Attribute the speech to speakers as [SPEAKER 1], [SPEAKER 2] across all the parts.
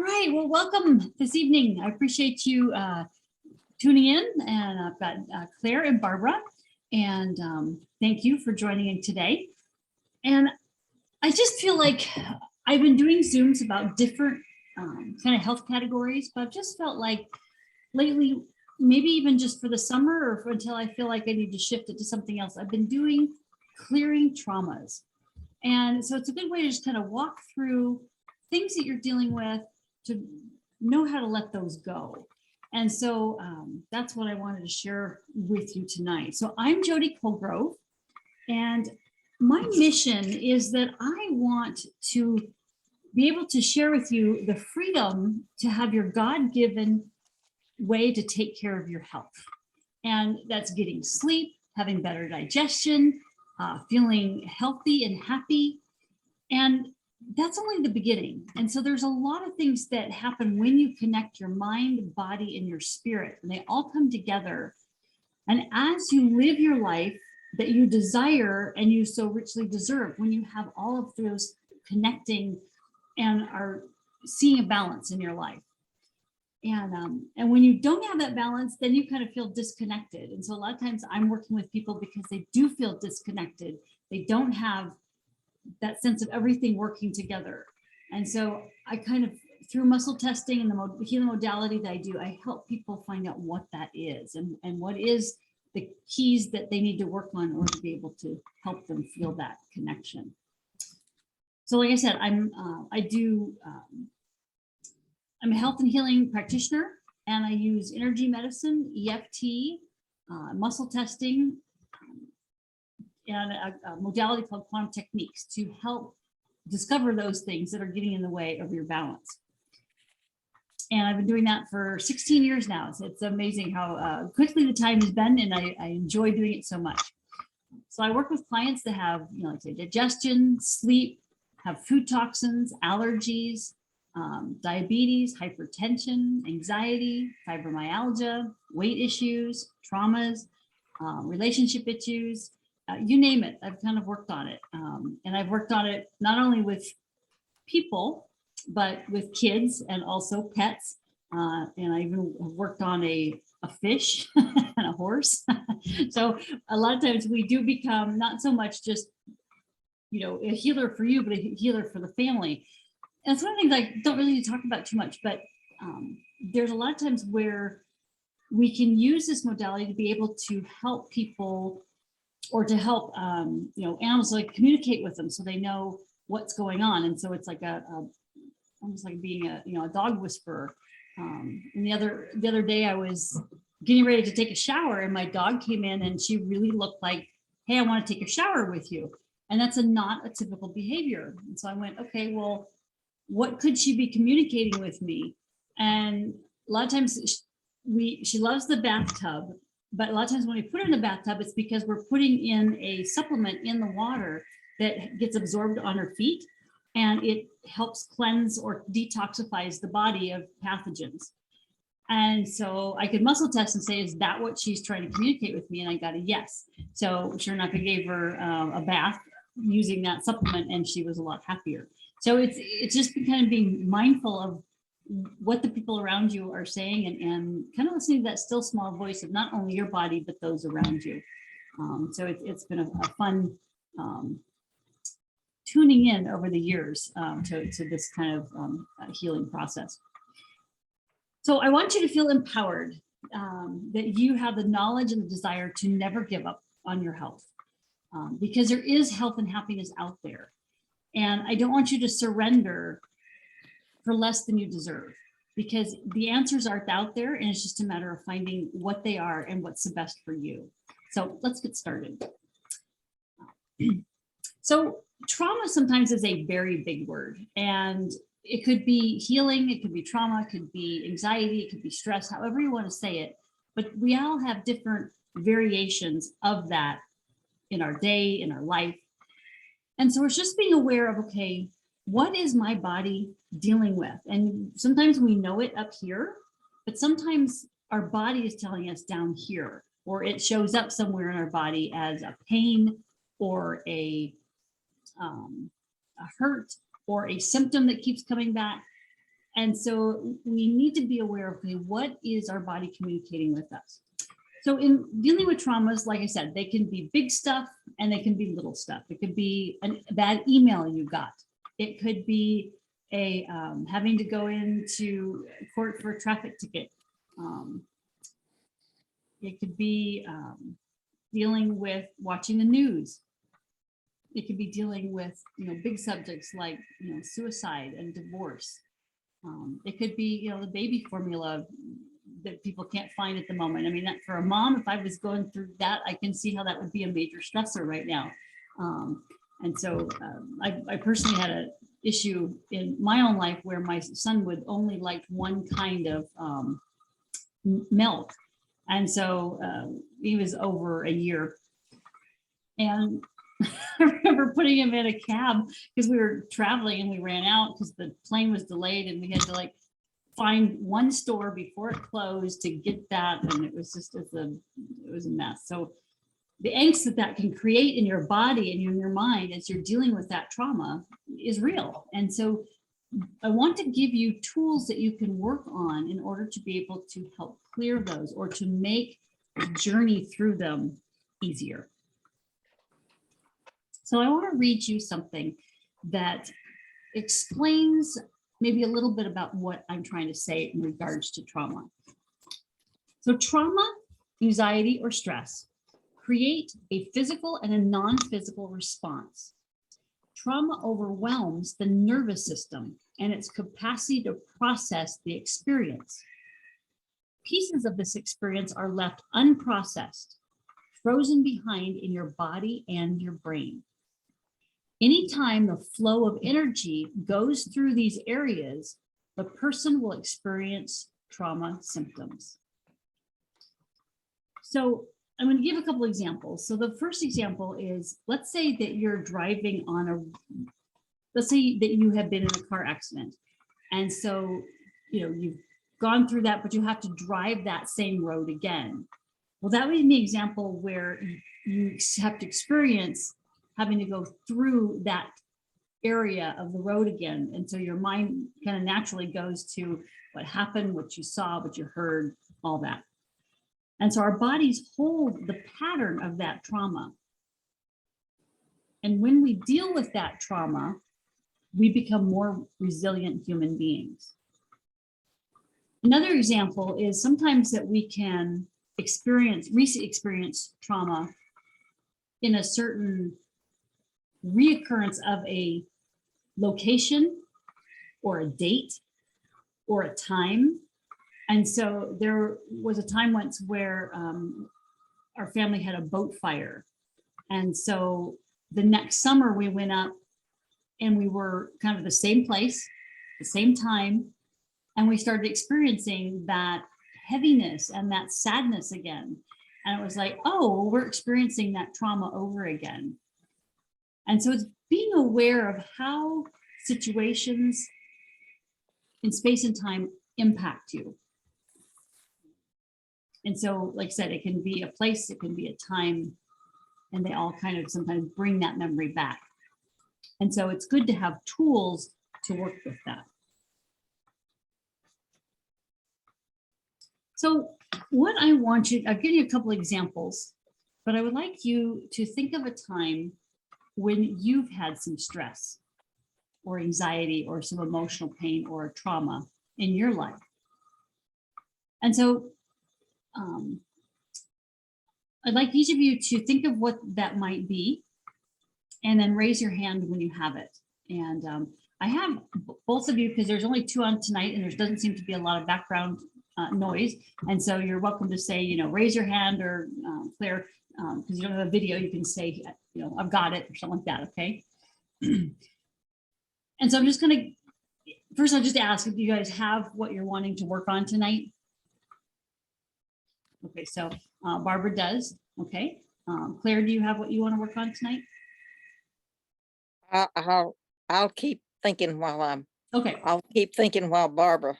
[SPEAKER 1] right. Well, welcome this evening. I appreciate you tuning in. And I've got Claire and Barbara. And thank you for joining in today. And I just feel like I've been doing Zooms about different kind of health categories, but I've just felt like lately, maybe even just for the summer or until I feel like I need to shift it to something else, I've been doing clearing traumas. And so it's a good way to just kind of walk through things that you're dealing with to know how to let those go. And so that's what I wanted to share with you tonight. So I'm Jody Colgrove, and my mission is that I want to be able to share with you the freedom to have your God-given way to take care of your health. And that's getting sleep, having better digestion, feeling healthy and happy. And that's only the beginning. And so there's a lot of things that happen when you connect your mind, body, and your spirit, and they all come together. And as you live your life that you desire and you so richly deserve, when you have all of those connecting and are seeing a balance in your life. And when you don't have that balance, then you kind of feel disconnected. And so a lot of times I'm working with people because they do feel disconnected. They don't have that sense of everything working together. And so I kind of, through muscle testing and the healing modality that I do, I help people find out what that is and what is the keys that they need to work on in order to be able to help them feel that connection. So like I said, I'm a health and healing practitioner, and I use energy medicine, EFT, muscle testing, and a modality called quantum techniques to help discover those things that are getting in the way of your balance. And I've been doing that for 16 years now. So it's amazing how quickly the time has been, and I enjoy doing it so much. So I work with clients that have, like say, digestion, sleep, have food toxins, allergies, diabetes, hypertension, anxiety, fibromyalgia, weight issues, traumas, relationship issues, you name it. I've kind of worked on it. And I've worked on it not only with people, but with kids and also pets. And I even worked on a fish and a horse. So a lot of times we do become not so much just, a healer for you, but a healer for the family. And it's one of the things I don't really talk about too much, but there's a lot of times where we can use this modality to be able to help people or to help, animals, like communicate with them so they know what's going on. And so it's like almost like being a dog whisperer. And the other day I was getting ready to take a shower, and my dog came in and she really looked like, hey, I want to take a shower with you. And that's not a typical behavior. And so I went, okay, well, what could she be communicating with me? And a lot of times she loves the bathtub, but a lot of times when we put her in the bathtub, it's because we're putting in a supplement in the water that gets absorbed on her feet, and it helps cleanse or detoxifies the body of pathogens. And so I could muscle test and say, is that what she's trying to communicate with me? And I got a yes. So sure enough, I gave her a bath using that supplement, and she was a lot happier. So it's just kind of being mindful of what the people around you are saying, and kind of listening to that still small voice of not only your body, but those around you. So it's been a fun tuning in over the years to this kind of healing process. So I want you to feel empowered, that you have the knowledge and the desire to never give up on your health, because there is health and happiness out there. And I don't want you to surrender for less than you deserve, because the answers aren't out there, and it's just a matter of finding what they are and what's the best for you. So let's get started. So trauma sometimes is a very big word, and it could be healing, it could be trauma, it could be anxiety, it could be stress, however you want to say it. But we all have different variations of that in our day, in our life. And so it's just being aware of, okay, what is my body dealing with? And sometimes we know it up here, but sometimes our body is telling us down here, or it shows up somewhere in our body as a pain or a hurt or a symptom that keeps coming back. And so we need to be aware of, okay, what is our body communicating with us? So in dealing with traumas, like I said, they can be big stuff and they can be little stuff. It could be a bad email you got. It could be a having to go into court for a traffic ticket. It could be dealing with watching the news. It could be dealing with, big subjects like, suicide and divorce. It could be, the baby formula that people can't find at the moment. I mean, that for a mom, if I was going through that, I can see how that would be a major stressor right now. And so I personally had an issue in my own life where my son would only like one kind of milk. And so he was over a year. And I remember putting him in a cab because we were traveling and we ran out because the plane was delayed and we had to find one store before it closed to get that. And it was just, it was a mess. So the angst that can create in your body and in your mind as you're dealing with that trauma is real. And so I want to give you tools that you can work on in order to be able to help clear those or to make the journey through them easier. So I want to read you something that explains maybe a little bit about what I'm trying to say in regards to trauma. So trauma, anxiety, or stress create a physical and a non-physical response. Trauma overwhelms the nervous system and its capacity to process the experience. Pieces of this experience are left unprocessed, frozen behind in your body and your brain. Anytime the flow of energy goes through these areas, the person will experience trauma symptoms. So I'm going to give a couple examples. So the first example is, let's say that you're driving let's say that you have been in a car accident. And so, you've gone through that, but you have to drive that same road again. Well, that would be an example where you have to experience having to go through that area of the road again. And so your mind kind of naturally goes to what happened, what you saw, what you heard, all that. And so our bodies hold the pattern of that trauma. And when we deal with that trauma, we become more resilient human beings. Another example is sometimes that we can experience trauma in a certain reoccurrence of a location or a date or a time. And so there was a time once where our family had a boat fire. And so the next summer we went up and we were kind of the same place, the same time. And we started experiencing that heaviness and that sadness again. And it was like, oh, we're experiencing that trauma over again. And so it's being aware of how situations in space and time impact you. And so, like I said, it can be a place, it can be a time, and they all kind of sometimes bring that memory back. And so it's good to have tools to work with that. So what I want you, I'll give you a couple examples, but I would like you to think of a time when you've had some stress or anxiety or some emotional pain or a trauma in your life. And so I'd like each of you to think of what that might be and then raise your hand when you have it. And I have both of you because there's only 2 on tonight and there doesn't seem to be a lot of background noise. And so you're welcome to say, raise your hand, or Claire, because you don't have a video, you can say, I've got it or something like that, okay? And so I'm just gonna, first I'll just ask if you guys have what you're wanting to work on tonight. Okay, so Barbara does, okay. Claire, do you have what you want to work on tonight?
[SPEAKER 2] I'll keep thinking while
[SPEAKER 1] okay.
[SPEAKER 2] I'll keep thinking while Barbara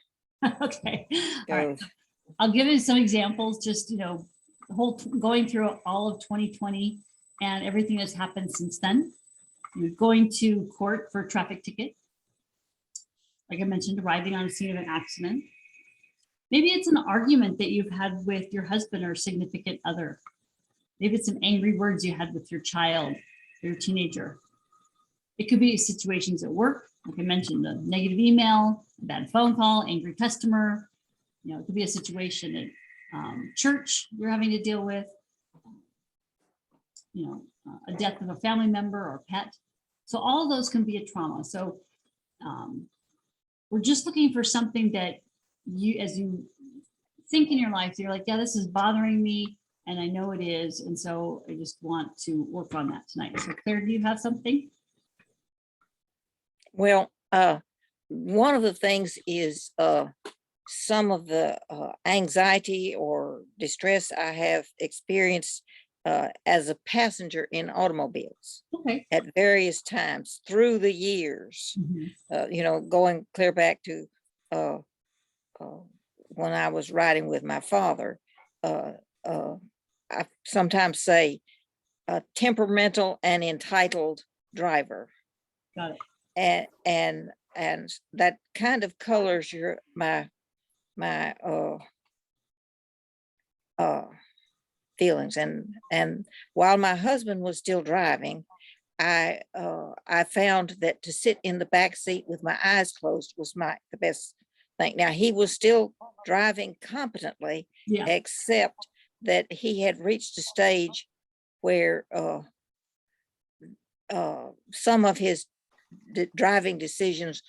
[SPEAKER 1] okay.
[SPEAKER 2] goes.
[SPEAKER 1] All right. I'll give you some examples, just, going through all of 2020 and everything that's happened since then. You're going to court for a traffic ticket. like I mentioned, arriving on a scene of an accident. Maybe it's an argument that you've had with your husband or significant other. Maybe it's some angry words you had with your child or your teenager. It could be situations at work, like I mentioned, a negative email, a bad phone call, angry customer. You know, it could be a situation at church you're having to deal with. You know, a death of a family member or pet. So all of those can be a trauma. So we're just looking for something that you, as you think in your life, you're like, yeah, this is bothering me, and I know it is, and so I just want to work on that tonight. So Claire, do you have something?
[SPEAKER 2] Well, one of the things is some of the anxiety or distress I have experienced as a passenger in automobiles
[SPEAKER 1] Okay.
[SPEAKER 2] at various times through the years, you know, going clear back to when I was riding with my father. I sometimes say a temperamental and entitled driver.
[SPEAKER 1] Got it.
[SPEAKER 2] And that kind of colors my feelings. And while my husband was still driving, I found that to sit in the back seat with my eyes closed was the best thing. Now, he was still driving competently,
[SPEAKER 1] Yeah.
[SPEAKER 2] except that he had reached a stage where some of his driving decisions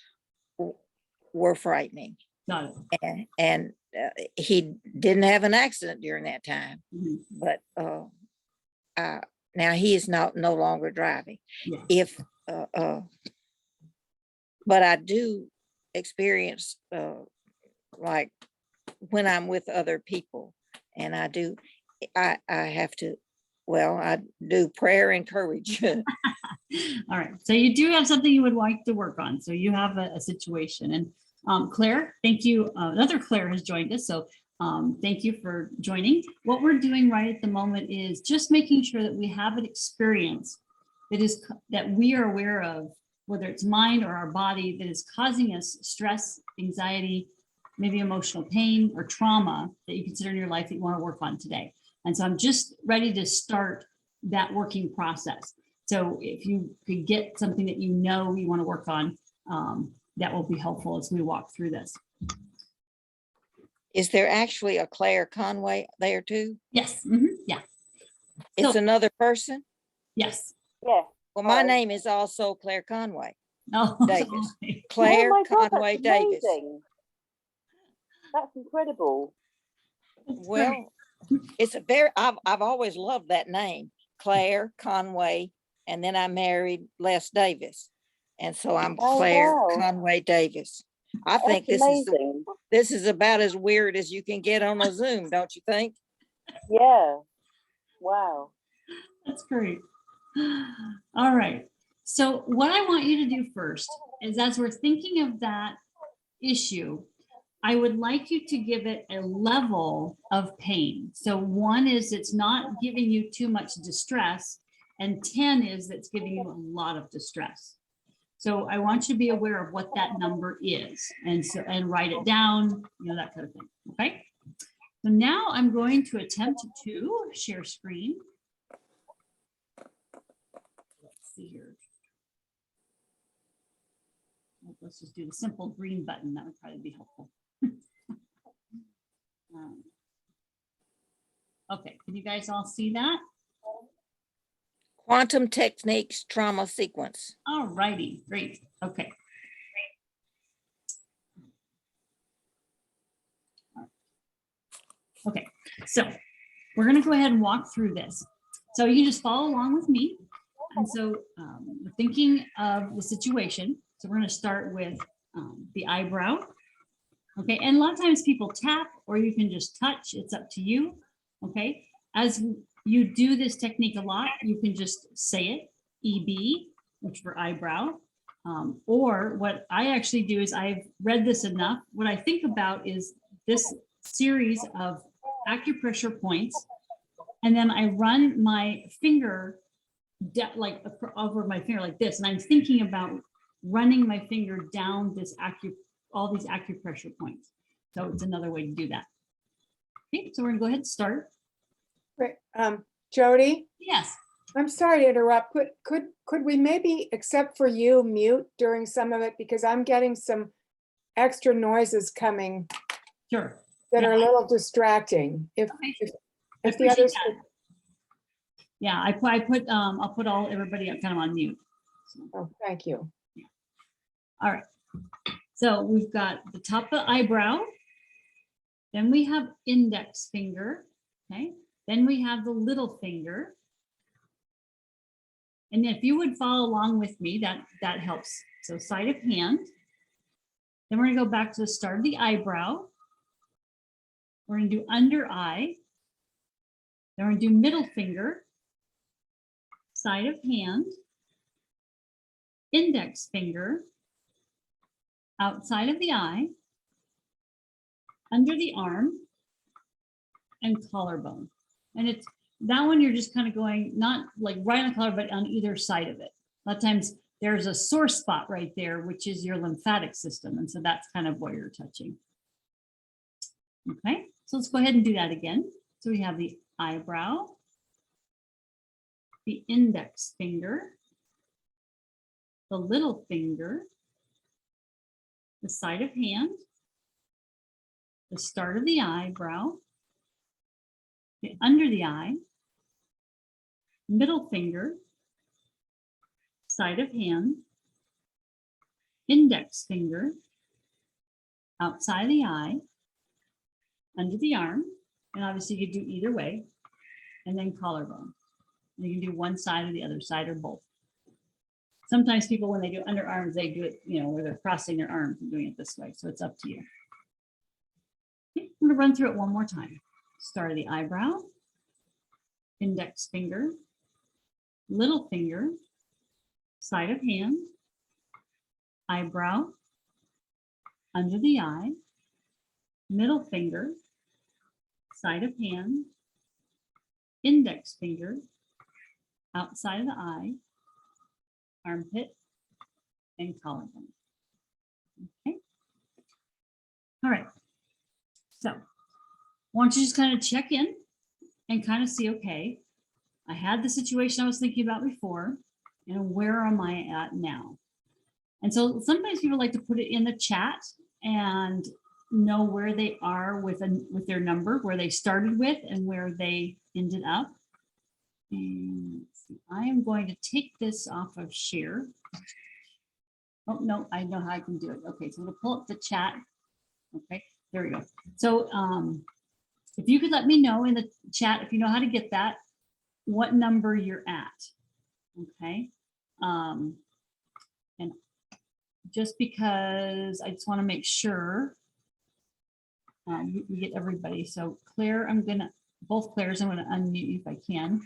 [SPEAKER 2] were frightening.
[SPEAKER 1] Got it.
[SPEAKER 2] And he didn't have an accident during that time, but now he is no longer driving.
[SPEAKER 1] Yeah.
[SPEAKER 2] But I do experience like when I'm with other people, and I have to, well, I do prayer and courage.
[SPEAKER 1] All right. So you do have something you would like to work on. So you have a situation. And Claire, thank you. Another Claire has joined us. So thank you for joining. What we're doing right at the moment is just making sure that we have an experience that we are aware of, whether it's mind or our body, that is causing us stress, anxiety, maybe emotional pain or trauma that you consider in your life that you want to work on today. And so I'm just ready to start that working process. So if you could get something that you know you want to work on, that will be helpful as we walk through this.
[SPEAKER 2] Is there actually a Claire Conway there too?
[SPEAKER 1] Yes. Yeah.
[SPEAKER 2] It's
[SPEAKER 1] So,
[SPEAKER 2] another person?
[SPEAKER 1] yes.
[SPEAKER 3] Yeah.
[SPEAKER 2] Well, my name is also Claire Conway
[SPEAKER 1] Oh,
[SPEAKER 2] Davis.
[SPEAKER 1] okay.
[SPEAKER 2] Claire
[SPEAKER 3] Oh my God,
[SPEAKER 2] Conway
[SPEAKER 3] that's
[SPEAKER 2] Davis.
[SPEAKER 3] amazing. That's incredible.
[SPEAKER 1] That's
[SPEAKER 2] Well, it's I've always loved that name, Claire Conway, and then I married Les Davis, and so I'm
[SPEAKER 3] Oh,
[SPEAKER 2] Claire
[SPEAKER 3] wow.
[SPEAKER 2] Conway Davis. I think
[SPEAKER 3] That's amazing.
[SPEAKER 2] this is about as weird as you can get on a Zoom, don't you think?
[SPEAKER 3] Yeah. Wow.
[SPEAKER 1] That's great. All right. So what I want you to do first is, as we're thinking of that issue, I would like you to give it a level of pain. So 1 is it's not giving you too much distress, and 10 is it's giving you a lot of distress. So I want you to be aware of what that number is, and write it down, you know, that kind of thing. Okay. So now I'm going to attempt to share screen. Let's see here. Let's just do the simple green button. That would probably be helpful. Okay, can you guys all see that?
[SPEAKER 2] Quantum Techniques Trauma Sequence.
[SPEAKER 1] All righty, great. Okay. Okay, so we're going to go ahead and walk through this. So you can just follow along with me. And so thinking of the situation. So we're going to start with the eyebrow. Okay, and a lot of times people tap, or you can just touch. It's up to you. Okay, as you do this technique a lot, you can just say it, EB, which for eyebrow. Or what I actually do is, I've read this enough. What I think about is this series of acupressure points, and then I run my finger over my finger like this, and I'm thinking about running my finger down this all these acupressure points. So it's another way to do that. Okay, so we're gonna go ahead and start.
[SPEAKER 4] Great. Jody,
[SPEAKER 1] Yes,
[SPEAKER 4] I'm sorry to interrupt. Could we maybe, except for you, mute during some of it? Because I'm getting some extra noises coming
[SPEAKER 1] sure.
[SPEAKER 4] that
[SPEAKER 1] Yeah.
[SPEAKER 4] are a little distracting. If
[SPEAKER 1] Okay.
[SPEAKER 4] if,
[SPEAKER 1] I
[SPEAKER 4] if the
[SPEAKER 1] appreciate
[SPEAKER 4] others,
[SPEAKER 1] that. Yeah, I'll put all everybody kind of on mute.
[SPEAKER 4] oh, thank you.
[SPEAKER 1] All right. So we've got the top of the eyebrow. Then we have index finger. Okay. Then we have the little finger. And if you would follow along with me, that helps. So side of hand. Then we're gonna go back to the start of the eyebrow. We're gonna do under eye. Then we're gonna do middle finger, side of hand, index finger, outside of the eye, under the arm, and collarbone. And it's that one you're just kind of going, not like right on the collar, but on either side of it. A lot of times there's a sore spot right there, which is your lymphatic system. And so that's kind of what you're touching. Okay, so let's go ahead and do that again. So we have the eyebrow, the index finger, the little finger, the side of hand, the start of the eyebrow, the under the eye, middle finger, side of hand, index finger, outside of the eye, under the arm, and obviously you could do either way, and then collarbone. And you can do one side or the other side or both. Sometimes people, when they do underarms, they do it, where they're crossing their arms and doing it this way. So it's up to you. Okay, I'm gonna run through it one more time. Start of the eyebrow, index finger, little finger, side of hand, eyebrow, under the eye, middle finger, side of hand, index finger, outside of the eye, armpit, and collarbone. Okay. All right. So why don't you just kind of check in and kind of see, okay, I had the situation I was thinking about before, and where am I at now? And so sometimes people like to put it in the chat and know where they are with their number, where they started with and where they ended up. And let's see, I am going to take this off of share. Oh, no, I know how I can do it. Okay, so I'm going to pull up the chat. Okay, there we go. So if you could let me know in the chat, if you know how to get that, what number you're at. Okay. And just because I just want to make sure we get everybody. So Claire, both Claires, I'm going to unmute you if I can.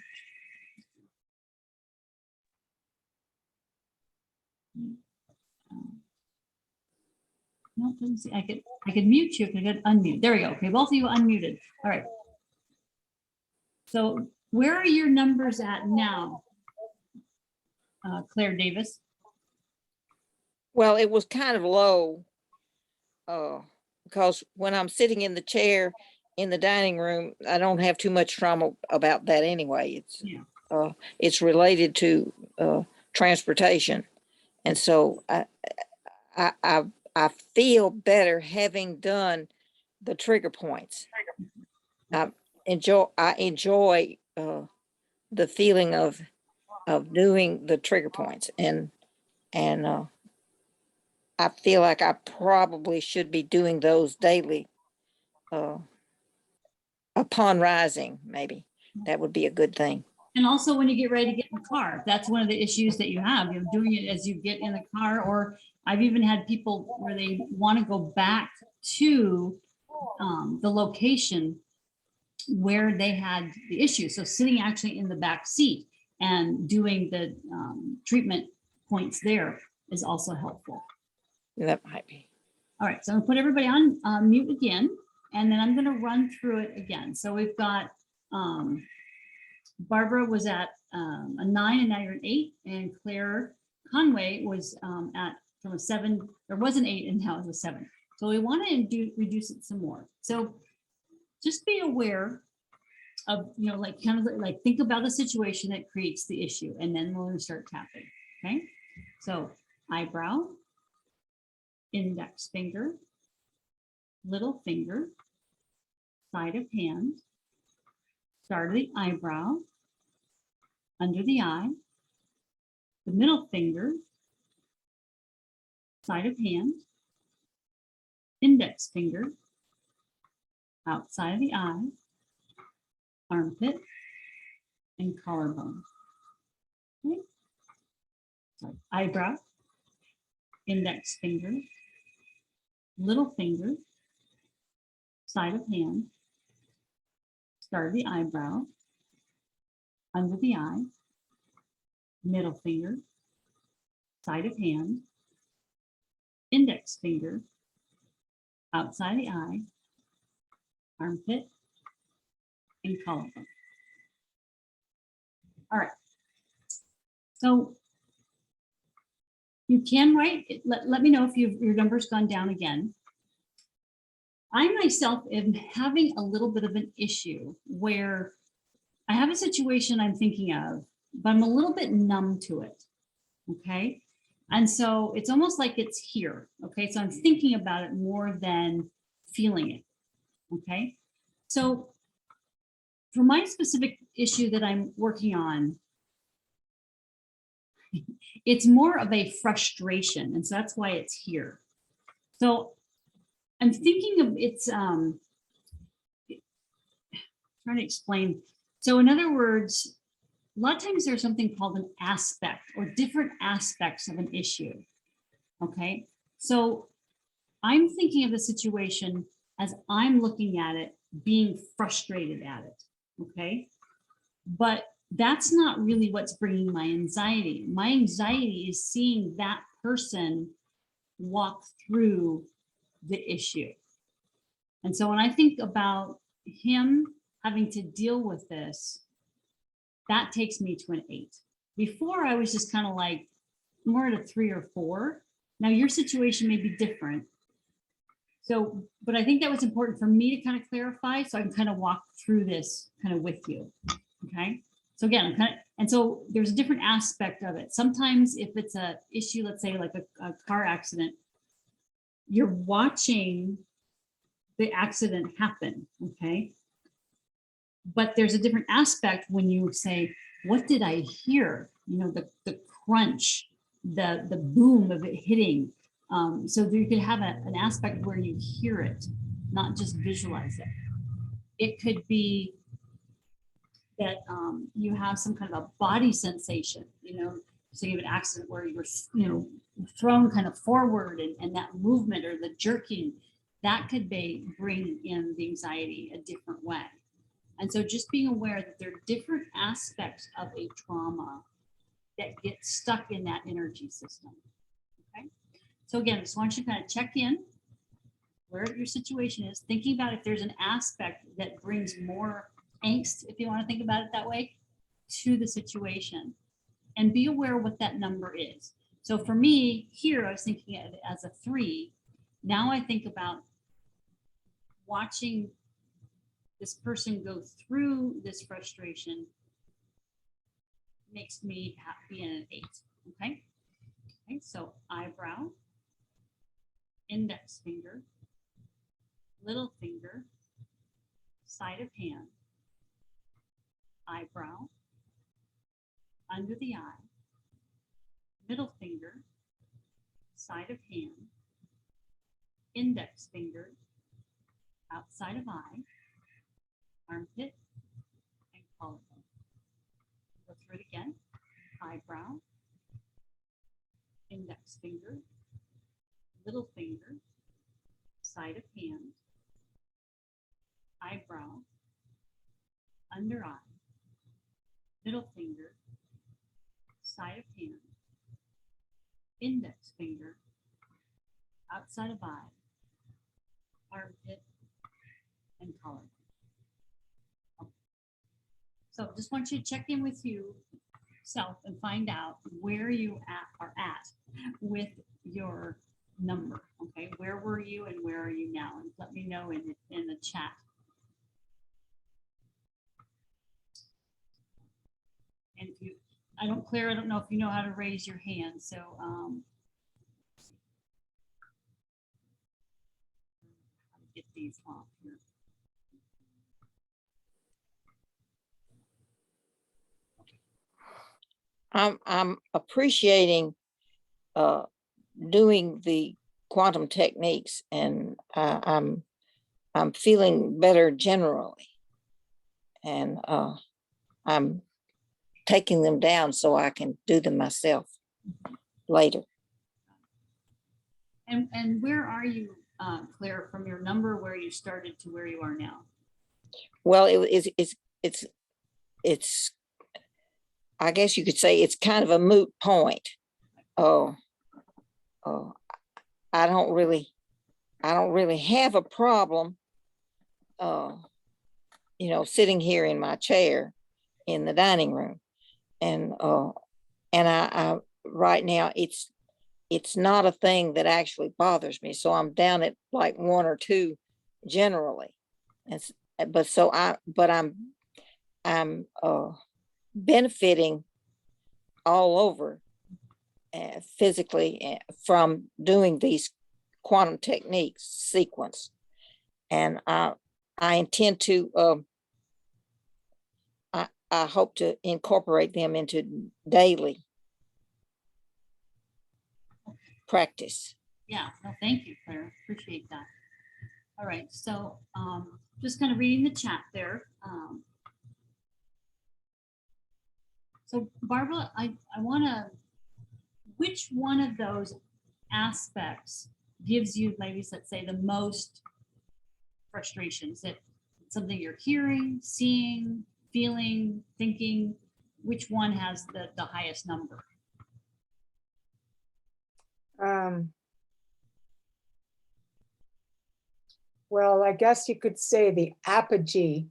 [SPEAKER 1] No, it doesn't see. I could mute you. I could unmute. There we go. Okay, both of you unmuted. All right. So where are your numbers at now, Claire Davis?
[SPEAKER 2] Well, it was kind of low because when I'm sitting in the chair in the dining room, I don't have too much trauma about that anyway. It's related to transportation, and so I feel better having done the trigger points. I enjoy the feeling of doing the trigger points, and I feel like I probably should be doing those daily. Upon rising, maybe that would be a good thing.
[SPEAKER 1] And also when you get ready to get in the car, that's one of the issues that you have, doing it as you get in the car. Or I've even had people where they want to go back to the location where they had the issue. So sitting actually in the back seat and doing the treatment points there is also helpful.
[SPEAKER 2] That might be.
[SPEAKER 1] All right, so I'm gonna put everybody on mute again, and then I'm gonna run through it again. So we've got Barbara was at a 9 and now you're an 8, and Claire Conway was at from a 7, there was an 8 and now it's a 7. So we want to reduce it some more. So just be aware of, you know, like kind of like think about the situation that creates the issue, and then we'll start tapping. Okay. So eyebrow, index finger, little finger, side of hand, start of the eyebrow, under the eye, the middle finger, side of hand, index finger, outside of the eye, armpit, and collarbone. Okay. So eyebrow, index finger, little finger, side of hand, start of the eyebrow, under the eye, middle finger, side of hand, index finger, outside the eye, armpit, and collarbone. All right. So you can write, let me know if your number's gone down again. I myself am having a little bit of an issue where I have a situation I'm thinking of, but I'm a little bit numb to it. Okay. And so it's almost like it's here. Okay. So I'm thinking about it more than feeling it. Okay. So for my specific issue that I'm working on, it's more of a frustration. And so that's why it's here. So I'm thinking of it's, trying to explain. So in other words, a lot of times there's something called an aspect or different aspects of an issue. Okay. So I'm thinking of the situation as I'm looking at it, being frustrated at it. Okay. But that's not really what's bringing my anxiety. My anxiety is seeing that person walk through the issue. And so when I think about him having to deal with this, that takes me to an 8. Before I was just kind of like more at a 3 or 4. Now your situation may be different. So, but I think that was important for me to kind of clarify. So I can kind of walk through this kind of with you. Okay. So again, I'm kind of, and so there's a different aspect of it. Sometimes if it's a issue, let's say like a car accident, you're watching the accident happen. Okay. But there's a different aspect when you say, what did I hear? You know, the crunch, the boom of it hitting. So you could have an aspect where you hear it, not just visualize it. It could be that you have some kind of a body sensation, you know, so you have an accident where you were, you know, thrown kind of forward and that movement or the jerking, that could bring in the anxiety a different way. And so just being aware that there are different aspects of a trauma that get stuck in that energy system. Okay. So again, just want you to kind of check in where your situation is, thinking about if there's an aspect that brings more angst, if you want to think about it that way, to the situation, and be aware what that number is. So for me here, I was thinking of it as a 3. Now I think about watching this person go through this frustration makes me be in an 8. Okay. Okay. So eyebrow, index finger, little finger, side of hand, eyebrow, under the eye, middle finger, side of hand, index finger, outside of eye, armpit, and collarbone. Go through it again. Eyebrow, index finger, little finger, side of hand, eyebrow, under eye, middle finger, side of hand, index finger, outside of eye, armpit, and collarbone. Okay. So just want you to check in with yourself and find out where you are at with your number. Okay, where were you and where are you now? And let me know in the chat. And if you, Claire, I don't know if you know how to raise your hand. So how to get these off here.
[SPEAKER 2] I'm appreciating doing the quantum techniques, and I'm feeling better generally, and I'm taking them down so I can do them myself later.
[SPEAKER 1] And where are you, Claire, from your number where you started to where you are now?
[SPEAKER 2] Well, it's I guess you could say it's kind of a moot point. Oh, I don't really have a problem, sitting here in my chair in the dining room, and I right now it's not a thing that actually bothers me. So I'm down at like 1 or 2 generally, but I'm benefiting all over physically from doing these quantum techniques sequence, and I intend to I hope to incorporate them into daily practice.
[SPEAKER 1] Yeah, no, thank you, Claire. Appreciate that. All right, so just kind of reading the chat there. So Barbara, I want to, which one of those aspects gives you, maybe let's say, the most frustration? Is it something you're hearing, seeing, feeling, thinking? Which one has the highest number?
[SPEAKER 4] Well, I guess you could say the apogee,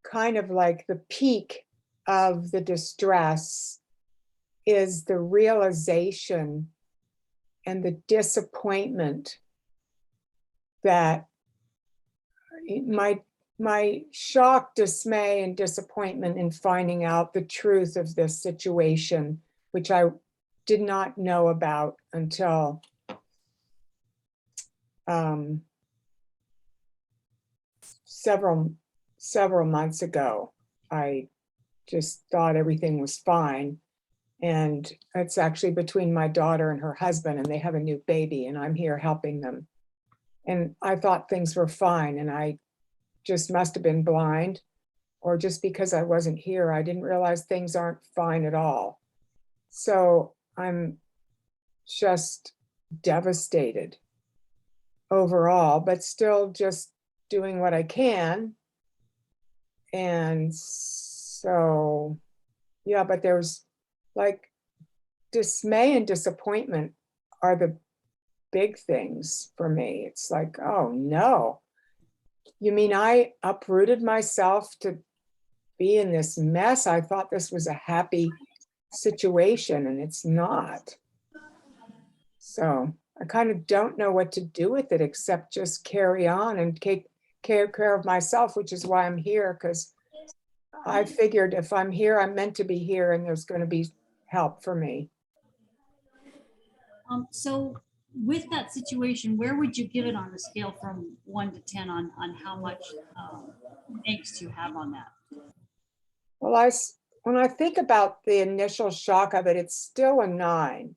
[SPEAKER 4] kind of like the peak of the distress, is the realization and the disappointment that my shock, dismay, and disappointment in finding out the truth of this situation, which I did not know about until several months ago. I just thought everything was fine. And it's actually between my daughter and her husband, and they have a new baby, and I'm here helping them. And I thought things were fine, and I just must have been blind, or just because I wasn't here, I didn't realize things aren't fine at all. So I'm just devastated overall, but still just doing what I can. And so, yeah, but there's like dismay and disappointment are the big things for me. It's like, oh no, you mean I uprooted myself to be in this mess? I thought this was a happy situation, and it's not. So I kind of don't know what to do with it except just carry on and take care of myself, which is why I'm here, because I figured if I'm here, I'm meant to be here, and there's going to be help for me.
[SPEAKER 1] So with that situation, where would you give it on a scale from 1 to 10 on how much angst you have on that?
[SPEAKER 4] Well, when I think about the initial shock of it, it's still a 9,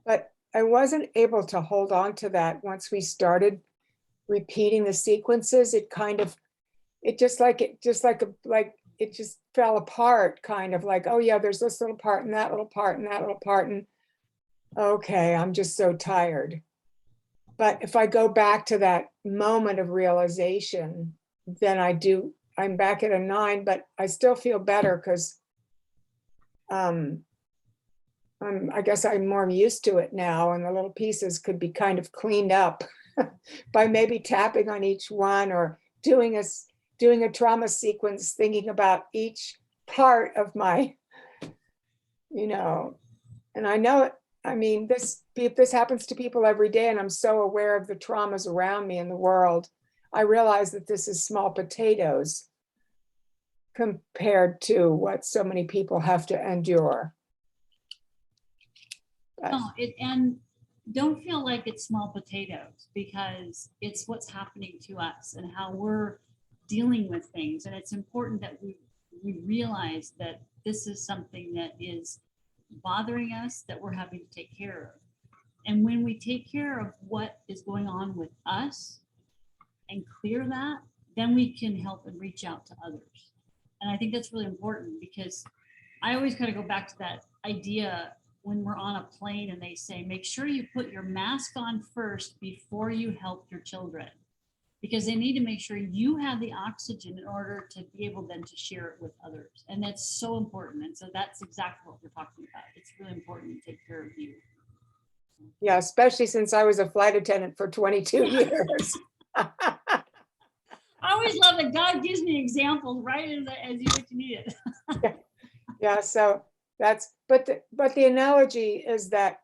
[SPEAKER 4] but I wasn't able to hold on to that once we started repeating the sequences. It just fell apart, kind of like, oh yeah, there's this little part and that little part and that little part, and okay, I'm just so tired. But if I go back to that moment of realization, then I'm back at a 9, but I still feel better because I guess I'm more used to it now, and the little pieces could be kind of cleaned up by maybe tapping on each one, or doing a trauma sequence, thinking about each part of my, and I know I mean, this happens to people every day, and I'm so aware of the traumas around me in the world. I realize that this is small potatoes compared to what so many people have to endure. But
[SPEAKER 1] No, and don't feel like it's small potatoes, because it's what's happening to us and how we're dealing with things. And it's important that we realize that this is something that is bothering us, that we're having to take care of. And when we take care of what is going on with us and clear that, then we can help and reach out to others. And I think that's really important, because I always kind of go back to that idea when we're on a plane and they say, make sure you put your mask on first before you help your children, because they need to make sure you have the oxygen in order to be able then to share it with others. And that's so important. And so that's exactly what we're talking about. It's really important to take care of you.
[SPEAKER 4] yeah, especially since I was a flight attendant for 22 years.
[SPEAKER 1] I always love that God gives me examples right as you need it.
[SPEAKER 4] Yeah, so that's, but the analogy is that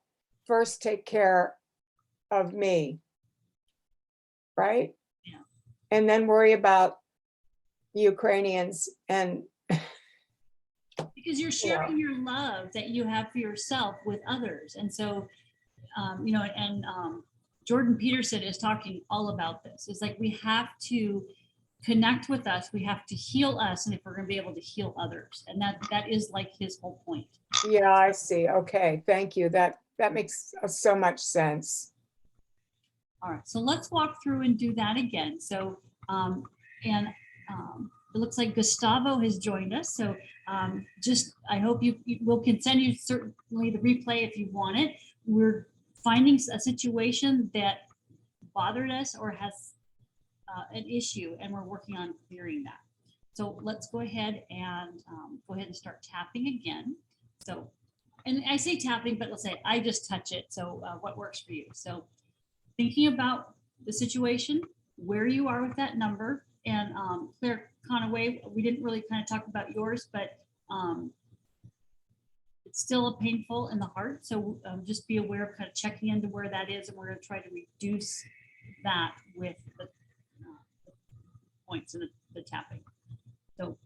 [SPEAKER 4] first take care of me, right?
[SPEAKER 1] Yeah.
[SPEAKER 4] And then worry about Ukrainians and
[SPEAKER 1] Because you're sharing your love that you have for yourself with others. And so, Jordan Peterson is talking all about this. It's like we have to connect with us, we have to heal us, and if we're going to be able to heal others. And that is like his whole point.
[SPEAKER 4] yeah, I see. Okay, thank you. That makes so much sense.
[SPEAKER 1] All right, so let's walk through and do that again. So, it looks like Gustavo has joined us. So I hope you will send you certainly the replay if you want it. We're finding a situation that bothered us or has an issue, and we're working on clearing that. So let's go ahead and start tapping again. So, and I say tapping, but let's say I just touch it. So what works for you? So thinking about the situation, where you are with that number, and Claire Conaway, we didn't really kind of talk about yours, but it's still a painful in the heart. So just be aware of kind of checking into where that is, and we're going to try to reduce that with the points of the tapping. So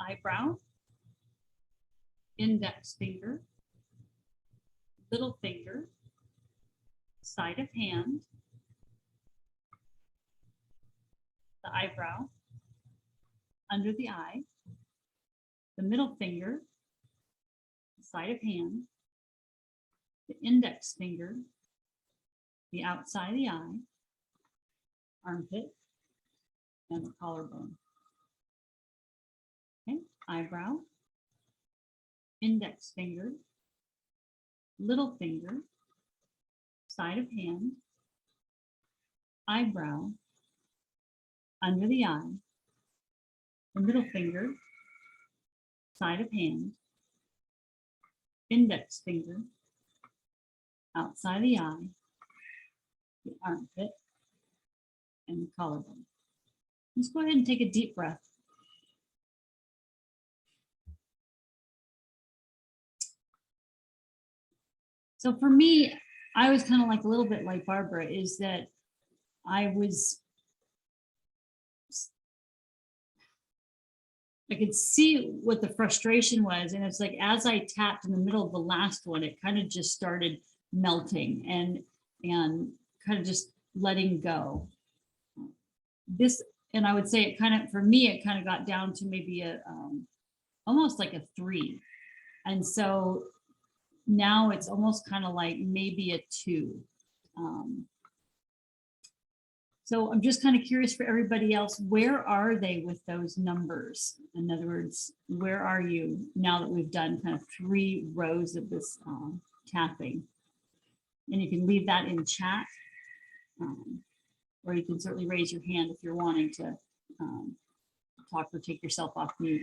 [SPEAKER 1] eyebrow, index finger, little finger, side of hand, the eyebrow, under the eye, the middle finger, side of hand, the index finger, the outside of the eye, armpit, and the collarbone. Okay, eyebrow, index finger, little finger, side of hand, eyebrow, under the eye, the middle finger, side of hand, index finger, outside the eye, the armpit, and the collarbone. Let's go ahead and take a deep breath. So for me, I was kind of like a little bit like Barbara, is that I could see what the frustration was. And it's like, as I tapped in the middle of the last one, it kind of just started melting and kind of just letting go. And I would say it kind of, for me, it kind of got down to maybe almost like a 3. And so now it's almost kind of like maybe a 2. So I'm just kind of curious for everybody else, where are they with those numbers? In other words, where are you now that we've done kind of 3 rows of this tapping? And you can leave that in chat, or you can certainly raise your hand if you're wanting to talk or take yourself off mute.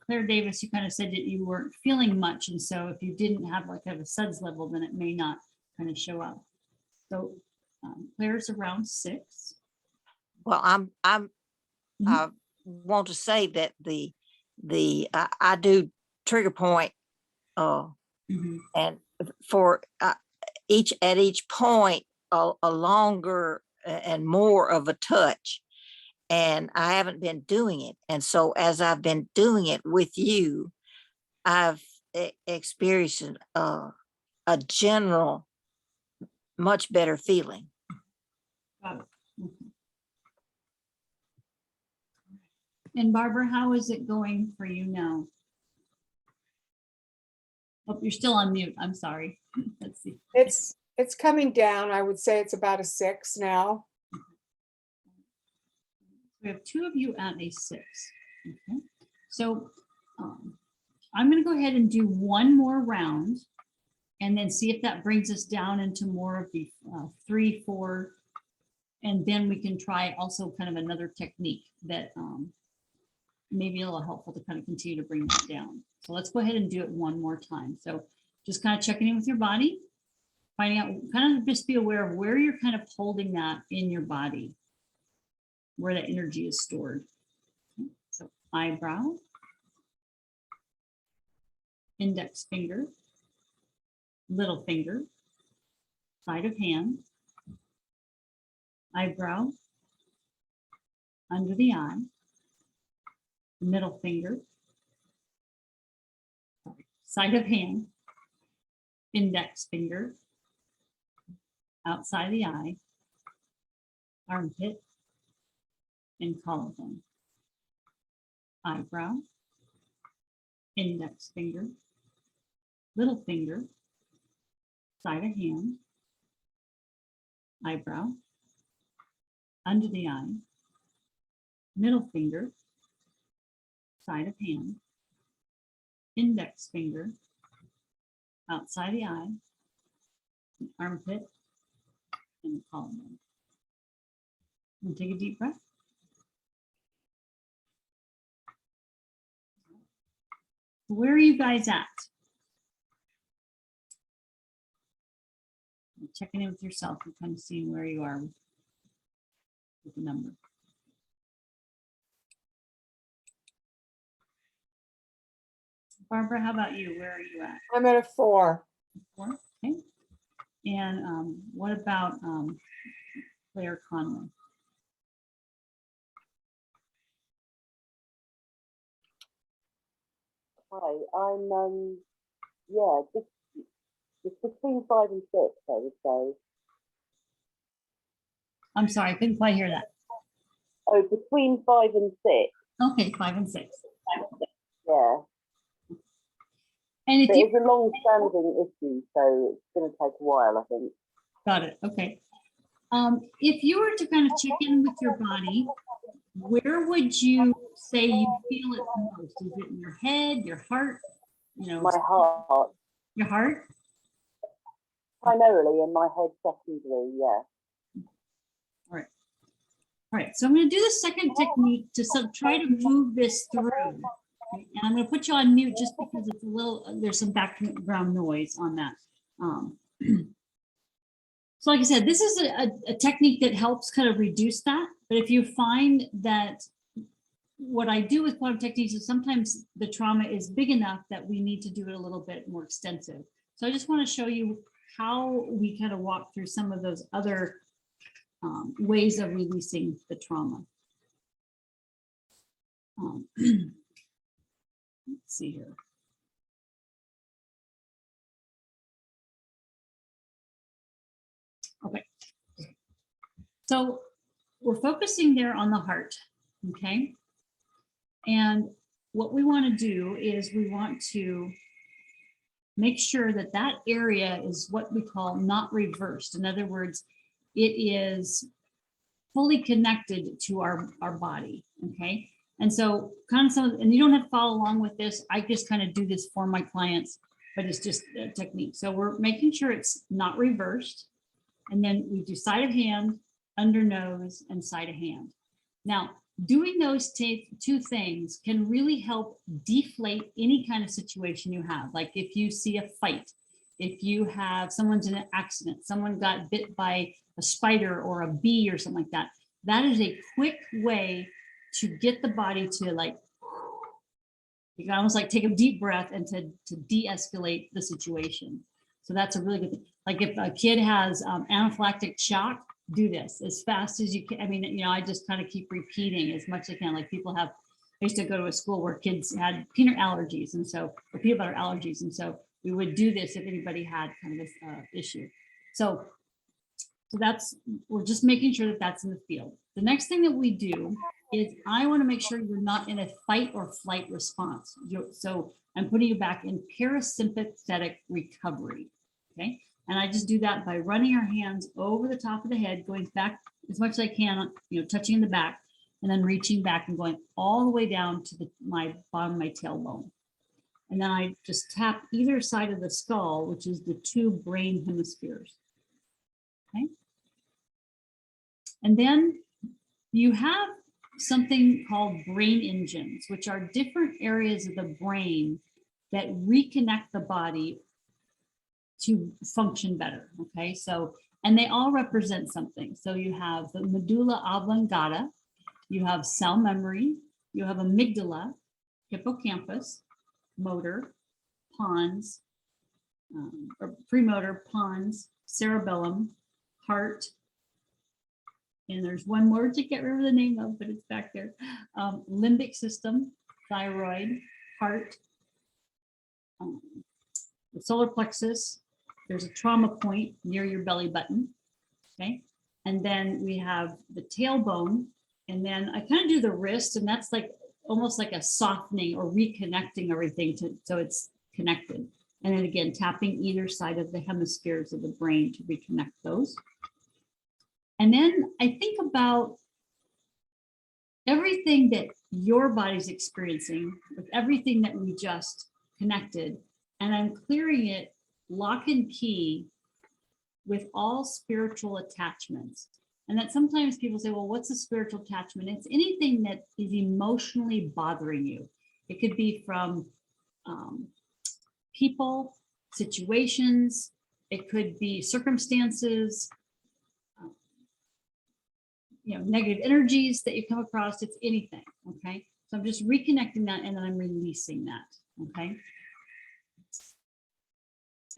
[SPEAKER 1] Claire Davis, you kind of said that you weren't feeling much. And so if you didn't have like a SUDS level, then it may not kind of show up. So Claire's around 6.
[SPEAKER 2] Well, I want to say that I do trigger point, and for each point a longer and more of a touch, and I haven't been doing it. And so as I've been doing it with you, I've experienced a general much better feeling.
[SPEAKER 1] Got it. And Barbara, how is it going for you now? Oh, you're still on mute. I'm sorry. Let's see.
[SPEAKER 4] It's coming down. I would say it's about a 6 now.
[SPEAKER 1] We have 2 of you at a 6. Okay. So I'm going to go ahead and do one more round and then see if that brings us down into more of the 3, 4. And then we can try also kind of another technique that maybe a little helpful to kind of continue to bring that down. So let's go ahead and do it one more time. So just kind of checking in with your body, finding out, kind of just be aware of where you're kind of holding that in your body, where that energy is stored. So eyebrow, index finger, little finger, side of hand, eyebrow, under the eye, middle finger, side of hand, index finger, outside the eye, armpit, and collarbone. Eyebrow, index finger, little finger, side of hand, eyebrow, under the eye, middle finger, side of hand, index finger, outside the eye, armpit, and the collarbone. And take a deep breath. Where are you guys at? Checking in with yourself and kind of seeing where you are with the number. Barbara, how about you? Where are you at?
[SPEAKER 4] I'm at a 4.
[SPEAKER 1] 4, okay. And what about Claire Conway?
[SPEAKER 3] Hi, I'm yeah, just between 5 and 6, I would say.
[SPEAKER 1] I'm sorry, I couldn't quite hear that.
[SPEAKER 3] Oh, between 5 and 6.
[SPEAKER 1] Okay, 5 and 6.
[SPEAKER 3] Yeah.
[SPEAKER 1] And if
[SPEAKER 3] But
[SPEAKER 1] you
[SPEAKER 3] it's a long-standing issue, so it's going to take a while, I think.
[SPEAKER 1] got it, okay. If you were to kind of check in with your body, where would you say you feel it most? Is it in your head, your heart, you know,
[SPEAKER 3] My heart,
[SPEAKER 1] your heart?
[SPEAKER 3] primarily, and my head secondary, yeah.
[SPEAKER 1] All right, so I'm going to do the second technique to try to move this through. And I'm going to put you on mute just because it's a little, there's some background noise on that. So like I said, this is a technique that helps kind of reduce that. But if you find that what I do with quantum techniques is sometimes the trauma is big enough that we need to do it a little bit more extensive. So I just want to show you how we kind of walk through some of those other ways of releasing the trauma. Let's see here. Okay. So we're focusing there on the heart, okay? And what we want to do is we want to make sure that that area is what we call not reversed. In other words, it is fully connected to our body, okay? And so kind of some, and you don't have to follow along with this. I just kind of do this for my clients, but it's just a technique. So we're making sure it's not reversed. And then we do side of hand, under nose, and side of hand. Now, doing those two things can really help deflate any kind of situation you have. Like if you see a fight, if you have someone's in an accident, someone got bit by a spider or a bee or something like that. That is a quick way to get the body to like, you can almost like take a deep breath and to de-escalate the situation. So that's a really good thing. Like if a kid has anaphylactic shock, do this as fast as you can. I mean, you know, I just kind of keep repeating as much as I can. Like people have, I used to go to a school where kids had peanut allergies, and so, or peanut butter allergies. And so we would do this if anybody had kind of this issue. So that's, we're just making sure that that's in the field. The next thing that we do is I want to make sure you're not in a fight or flight response. So I'm putting you back in parasympathetic recovery. Okay. And I just do that by running our hands over the top of the head, going back as much as I can, you know, touching in the back, and then reaching back and going all the way down to my bottom of my tailbone. And then I just tap either side of the skull, which is the two brain hemispheres. Okay. And then you have something called brain engines, which are different areas of the brain that reconnect the body to function better. Okay, so, and they all represent something. So you have the medulla oblongata, you have cell memory, you have amygdala, hippocampus, motor, pons, or premotor, pons, cerebellum, heart, and there's one more to get rid of the name of, but it's back there. Limbic system, thyroid, heart, the solar plexus. There's a trauma point near your belly button. Okay. And then we have the tailbone. And then I kind of do the wrist, and that's like almost like a softening or reconnecting everything so it's connected. And then again, tapping either side of the hemispheres of the brain to reconnect those. And then I think about everything that your body's experiencing with everything that we just connected, and I'm clearing it lock and key with all spiritual attachments. And that sometimes people say, well, what's a spiritual attachment? It's anything that is emotionally bothering you. It could be from people, situations, it could be circumstances, you know, negative energies that you come across. It's anything. Okay. So I'm just reconnecting that, and then I'm releasing that. Okay.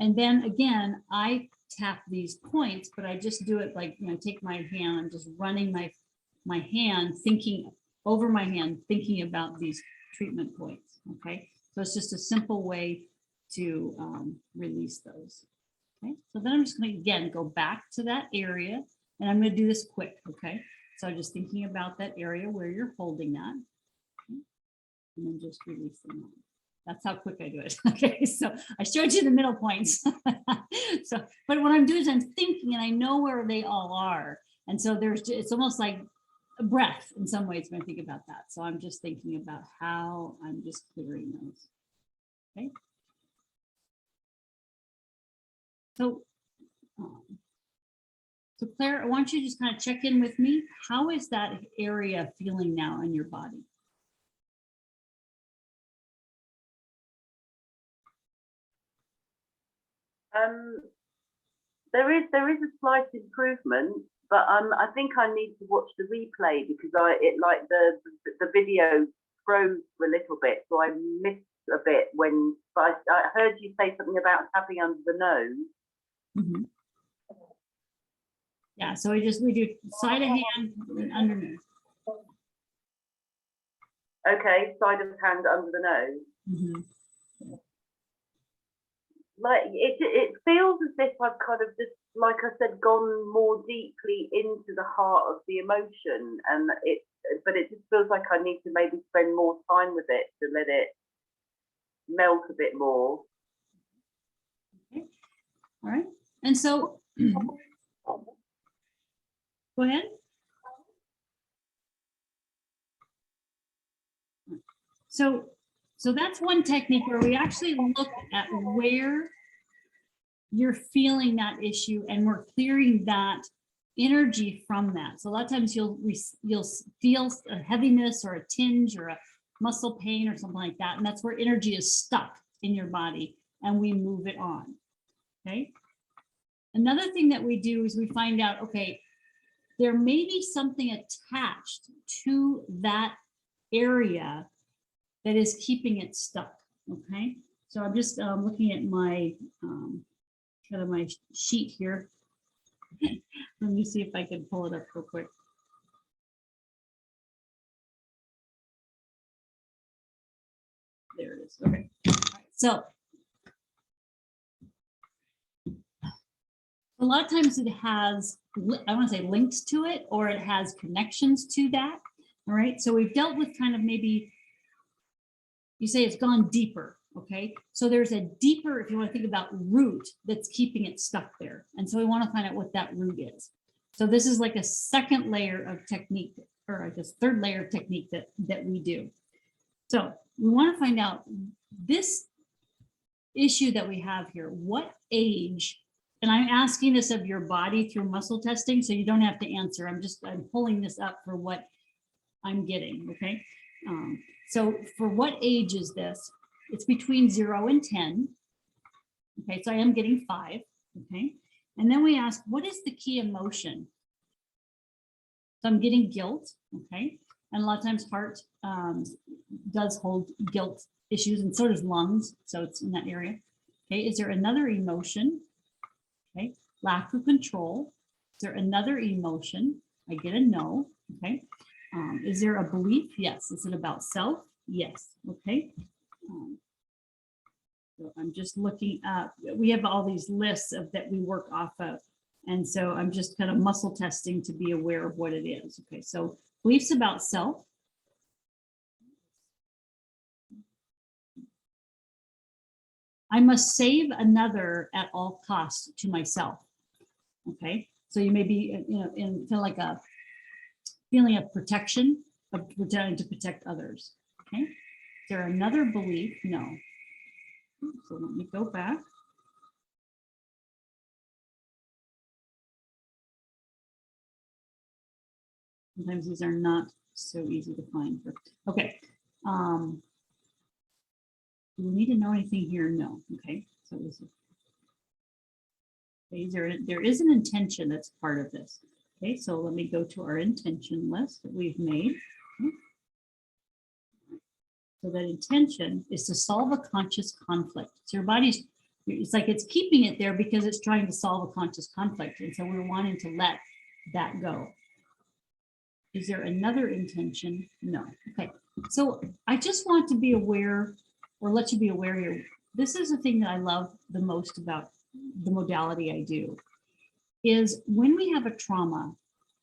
[SPEAKER 1] And then again, I tap these points, but I just do it like, you know, take my hand, I'm just running my hand, thinking over my hand, thinking about these treatment points. Okay. So it's just a simple way to release those. Okay. So then I'm just going to, again, go back to that area, and I'm going to do this quick. Okay. So just thinking about that area where you're holding that, okay, and then just releasing that. That's how quick I do it. Okay, so I showed you the middle points. So, but what I'm doing is I'm thinking, and I know where they all are. And so it's almost like a breath in some ways when I think about that. So I'm just thinking about how I'm just clearing those. Okay. So Claire, I want you to just kind of check in with me. How is that area feeling now in your body?
[SPEAKER 3] There is a slight improvement, but I think I need to watch the replay because the video froze a little bit, so I missed a bit when. But I heard you say something about tapping under the nose.
[SPEAKER 1] Mm-hmm. Yeah, so we do side of hand and underneath.
[SPEAKER 3] Okay, side of hand under the nose.
[SPEAKER 1] Mm-hmm.
[SPEAKER 3] Like it feels as if I've kind of just, like I said, gone more deeply into the heart of the emotion, and but it just feels like I need to maybe spend more time with it to let it melt a bit more.
[SPEAKER 1] Okay. All right. And so go ahead. So that's one technique where we actually look at where you're feeling that issue, and we're clearing that energy from that. So a lot of times you'll feel a heaviness or a tinge or a muscle pain or something like that, and that's where energy is stuck in your body, and we move it on. Okay. Another thing that we do is we find out, okay, there may be something attached to that area that is keeping it stuck. Okay, so I'm just looking at my kind of my sheet here. Let me see if I can pull it up real quick. There it is. Okay, all right. So a lot of times it has, I want to say links to it, or it has connections to that. All right, so we've dealt with kind of maybe, you say it's gone deeper. Okay, so there's a deeper, if you want to think about root that's keeping it stuck there. And so we want to find out what that root is. So this is like a second layer of technique, or I guess third layer of technique that we do. So we want to find out this issue that we have here, what age, and I'm asking this of your body through muscle testing, so you don't have to answer. I'm pulling this up for what I'm getting, okay? So for what age is this? It's between 0 and 10. Okay, so I am getting 5, okay? And then we ask, what is the key emotion? So I'm getting guilt, okay? And a lot of times heart does hold guilt issues, and so does lungs, so it's in that area. Okay, is there another emotion? Okay, lack of control. Is there another emotion? I get a no, okay? Is there a belief? Yes. Is it about self? Yes, okay. So I'm just looking up, we have all these lists of that we work off of. And so I'm just kind of muscle testing to be aware of what it is. Okay, so beliefs about self. I must save another at all costs to myself. Okay, so you may be, you know, in feel like a feeling of protection, of trying to protect others. Okay, is there another belief? No. So let me go back. Sometimes these are not so easy to find. Okay. Do we need to know anything here? No. Okay. So there is an intention that's part of this. Okay. So let me go to our intention list that we've made. Okay. So that intention is to solve a conscious conflict. So your body's, it's like it's keeping it there because it's trying to solve a conscious conflict. And so we're wanting to let that go. Is there another intention? No. Okay. So I just want to be aware, or let you be aware here. This is the thing that I love the most about the modality I do, is when we have a trauma,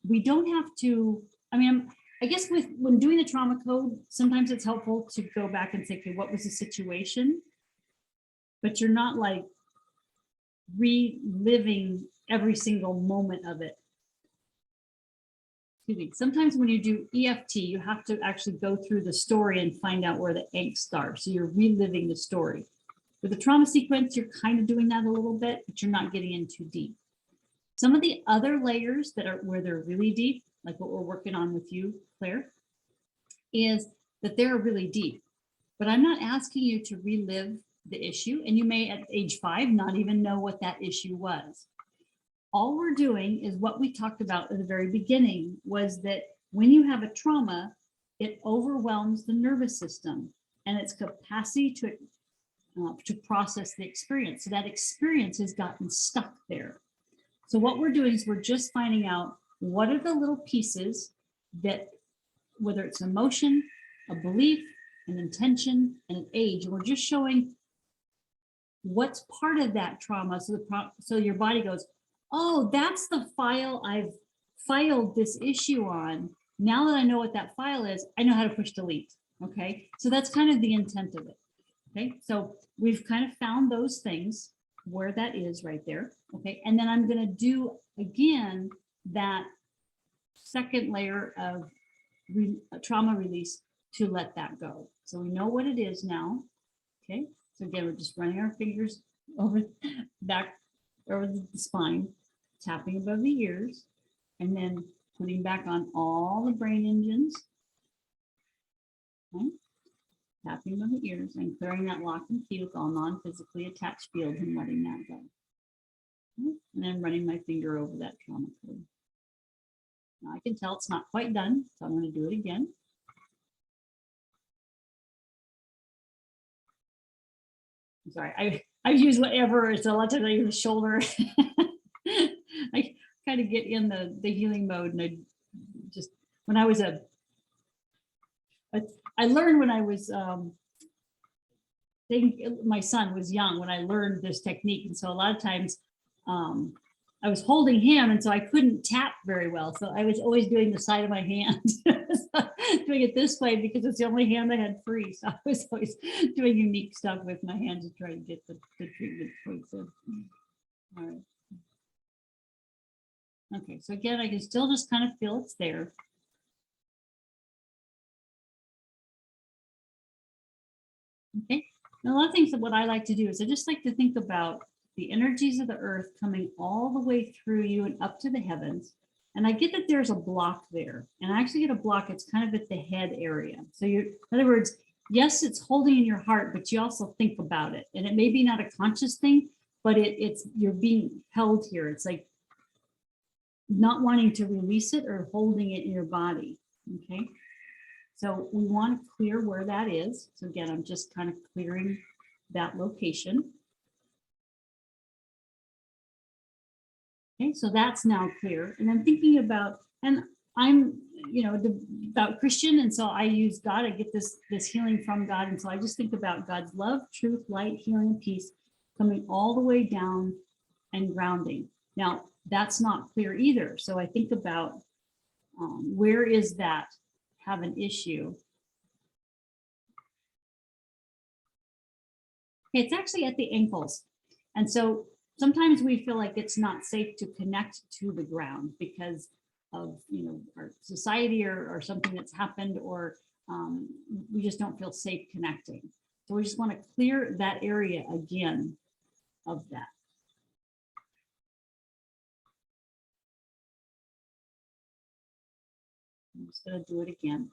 [SPEAKER 1] we don't have to, I mean, I guess when doing the trauma code, sometimes it's helpful to go back and say, okay, what was the situation? But you're not like reliving every single moment of it. Sometimes when you do EFT, you have to actually go through the story and find out where the angst are. So you're reliving the story. With the trauma sequence, you're kind of doing that a little bit, but you're not getting in too deep. Some of the other layers that are where they're really deep, like what we're working on with you, Claire, is that they're really deep. But I'm not asking you to relive the issue, and you may at age 5 not even know what that issue was. All we're doing is what we talked about at the very beginning, was that when you have a trauma, it overwhelms the nervous system and its capacity to process the experience. So that experience has gotten stuck there. So what we're doing is we're just finding out what are the little pieces that, whether it's an emotion, a belief, an intention, and an age, we're just showing what's part of that trauma. So your body goes, oh, that's the file I've filed this issue on. Now that I know what that file is, I know how to push delete. Okay, so that's kind of the intent of it. Okay, so we've kind of found those things where that is right there. Okay, and then I'm going to do again that second layer of trauma release to let that go. So we know what it is now. Okay, so again, we're just running our fingers over back over the spine, tapping above the ears, and then putting back on all the brain engines. Okay. Tapping above the ears and clearing that lock and key with all non-physically attached fields and letting that go. And then running my finger over that trauma code. Now I can tell it's not quite done, so I'm going to do it again. I'm sorry, I've used whatever. It's a lot of times I use the shoulder. I kind of get in the healing mode, and I just, when I was I learned when I was, my son was young when I learned this technique. And so a lot of times I was holding him, and so I couldn't tap very well. So I was always doing the side of my hand, doing it this way because it's the only hand I had free. So I was always doing unique stuff with my hand to try to get the treatment points in. All right. Okay, so again, I can still just kind of feel it's there. Okay, and a lot of things that what I like to do is I just like to think about the energies of the earth coming all the way through you and up to the heavens. And I get that there's a block there, and I actually get a block. It's kind of at the head area. So you're, in other words, yes, it's holding in your heart, but you also think about it. And it may be not a conscious thing, but it's you're being held here. It's like not wanting to release it or holding it in your body. Okay. So we want to clear where that is. So again, I'm just kind of clearing that location. Okay, so that's now clear. And I'm thinking about, and I'm, about Christian, and so I use God. I get this healing from God, and so I just think about God's love, truth, light, healing, and peace coming all the way down and grounding. Now that's not clear either. So I think about where is that have an issue. Okay, it's actually at the ankles, and so sometimes we feel like it's not safe to connect to the ground because of our society or something that's happened, or we just don't feel safe connecting. So we just want to clear that area again of that. I'm just going to do it again.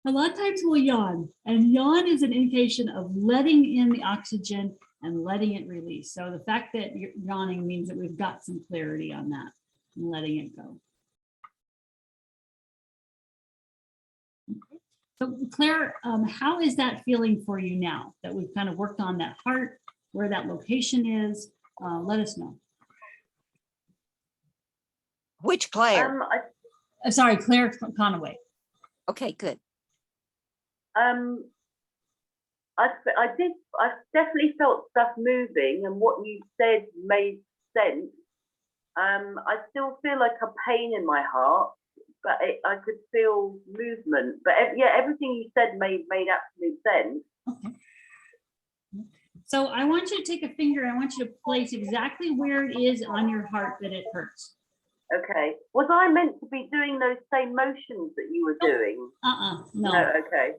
[SPEAKER 1] A lot of times we'll yawn, and yawn is an indication of letting in the oxygen and letting it release. So the fact that you're yawning means that we've got some clarity on that and letting it go. Okay. So Claire, how is that feeling for you now that we've kind of worked on that heart, where that location is? Let us know.
[SPEAKER 5] Which Claire?
[SPEAKER 1] Sorry, Claire Conaway.
[SPEAKER 5] Okay, good.
[SPEAKER 3] I definitely felt stuff moving, and what you said made sense. I still feel like a pain in my heart, but I could feel movement. But yeah, everything you said made absolute sense.
[SPEAKER 1] Okay. So I want you to take a finger. I want you to place exactly where it is on your heart that it hurts.
[SPEAKER 3] Okay. Was I meant to be doing those same motions that you were doing?
[SPEAKER 1] No.
[SPEAKER 3] No. Okay.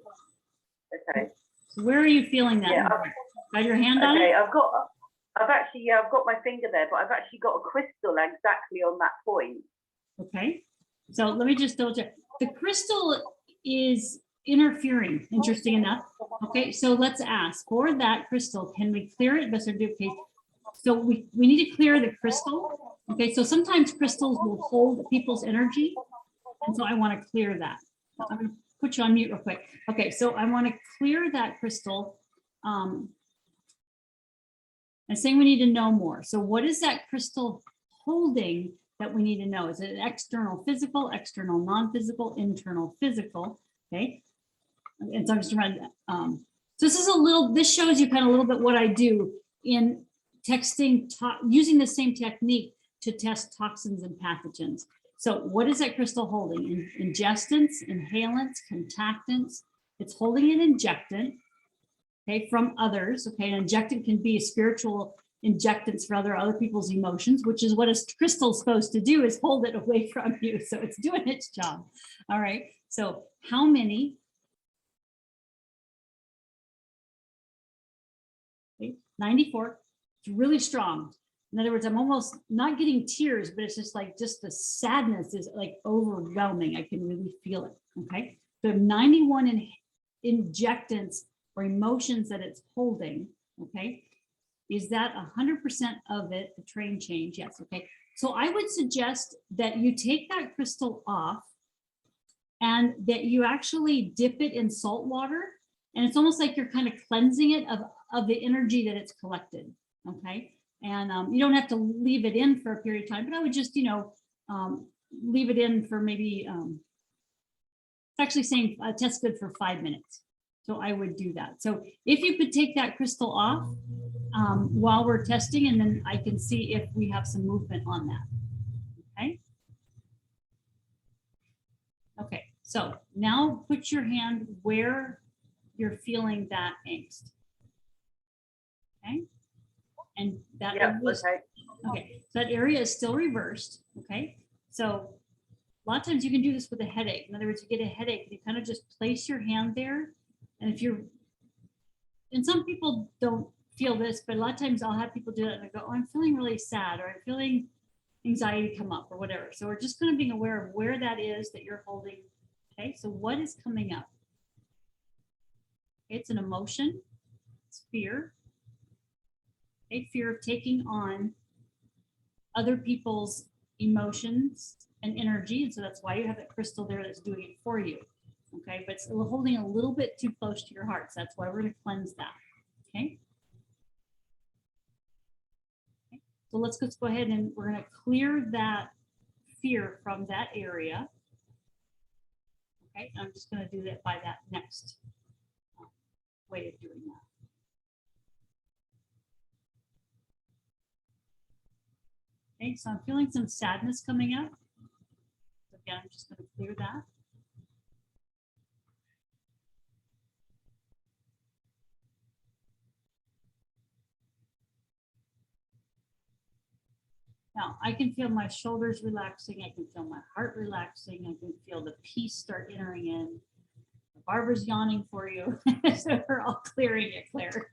[SPEAKER 3] Okay.
[SPEAKER 1] So where are you feeling that?
[SPEAKER 3] Yeah.
[SPEAKER 1] Got your hand on it?
[SPEAKER 3] Okay. I've got my finger there, but I've actually got a crystal exactly on that point.
[SPEAKER 1] Okay. So let me just double check. The crystal is interfering, interesting enough. Okay, so let's ask for that crystal. Can we clear it? Okay. So we need to clear the crystal. Okay, so sometimes crystals will hold people's energy. And so I want to clear that. I'm going to put you on mute real quick. Okay, so I want to clear that crystal. I'm saying we need to know more. So what is that crystal holding that we need to know? Is it external physical, external non-physical, internal physical? Okay. And so I'm just trying to, so this shows you kind of a little bit what I do in texting, using the same technique to test toxins and pathogens. So what is that crystal holding? Ingestants, inhalants, contactants. It's holding an injectant, okay, from others. Okay, an injectant can be a spiritual injectants for other people's emotions, which is what a crystal is supposed to do, is hold it away from you. So it's doing its job. All right. So how many? Okay, 94. It's really strong. In other words, I'm almost not getting tears, but it's just the sadness is like overwhelming. I can really feel it. Okay. So 91 injectants or emotions that it's holding. Okay. Is that 100% of it, the train change? Yes, okay. So I would suggest that you take that crystal off and that you actually dip it in salt water. And it's almost like you're kind of cleansing it of the energy that it's collected, okay? And you don't have to leave it in for a period of time, but I would just, leave it in for maybe, it's actually saying test good for 5 minutes. So I would do that. So if you could take that crystal off while we're testing, and then I can see if we have some movement on that, okay? Okay, so now put your hand where you're feeling that angst. Okay, and that
[SPEAKER 3] Yeah,
[SPEAKER 1] was,
[SPEAKER 3] okay.
[SPEAKER 1] okay, so that area is still reversed. Okay, so a lot of times you can do this with a headache. In other words, you get a headache, you kind of just place your hand there, and if you're, and some people don't feel this, but a lot of times I'll have people do that and I go, oh, I'm feeling really sad, or I'm feeling anxiety come up, or whatever. So we're just kind of being aware of where that is that you're holding. Okay, so what is coming up? It's an emotion, it's fear, a fear of taking on other people's emotions and energy. And so that's why you have that crystal there that's doing it for you. Okay, but it's holding a little bit too close to your heart. So that's why we're going to cleanse that. Okay. So let's just go ahead and we're going to clear that fear from that area. Okay, I'm just going to do that by that next way of doing that. Okay, so I'm feeling some sadness coming up. So again, I'm just going to clear that. Now I can feel my shoulders relaxing. I can feel my heart relaxing. I can feel the peace start entering in. Barbara's yawning for you. So we're all clearing it, Claire.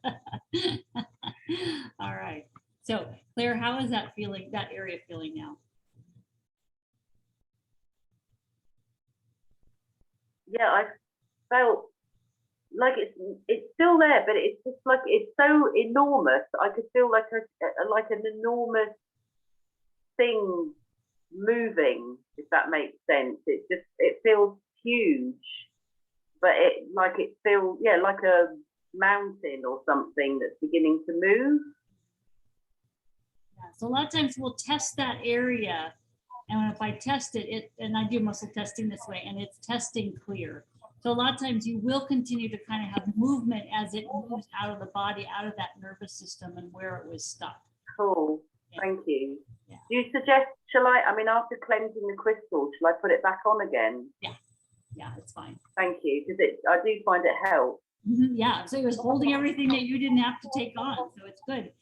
[SPEAKER 1] All right. So Claire, how is that feeling, that area feeling now?
[SPEAKER 3] Yeah, I felt like it's still there, but it's just like it's so enormous. I could feel like like an enormous thing moving, if that makes sense. It feels huge, but it feels, yeah, like a mountain or something that's beginning to move.
[SPEAKER 1] Yeah, so a lot of times we'll test that area, and if I test it, and I do muscle testing this way, and it's testing clear. So a lot of times you will continue to kind of have movement as it moves out of the body, out of that nervous system and where it was stuck.
[SPEAKER 3] Cool.
[SPEAKER 1] Yeah.
[SPEAKER 3] Thank you.
[SPEAKER 1] Yeah.
[SPEAKER 3] Do you suggest, after cleansing the crystal, shall I put it back on again?
[SPEAKER 1] Yeah, it's fine.
[SPEAKER 3] Thank you, because I do find it helps.
[SPEAKER 1] Yeah, so it was holding everything that you didn't have to take on, so it's good.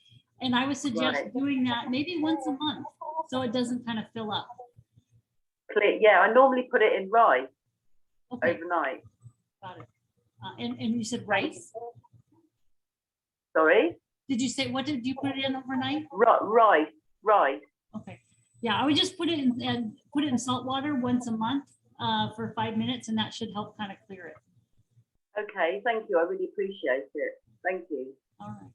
[SPEAKER 1] And I would suggest
[SPEAKER 3] Right.
[SPEAKER 1] doing that maybe once a month, so it doesn't kind of fill up.
[SPEAKER 3] Clear. Yeah, I normally put it in rice
[SPEAKER 1] Okay,
[SPEAKER 3] overnight.
[SPEAKER 1] got it. And you said rice?
[SPEAKER 3] Sorry?
[SPEAKER 1] Did you say, what did you put it in overnight?
[SPEAKER 3] Rice.
[SPEAKER 1] Okay, yeah, I would just put it in and put it in salt water once a month for 5 minutes, and that should help kind of clear it.
[SPEAKER 3] Okay, thank you. I really appreciate it. Thank you.
[SPEAKER 1] All right.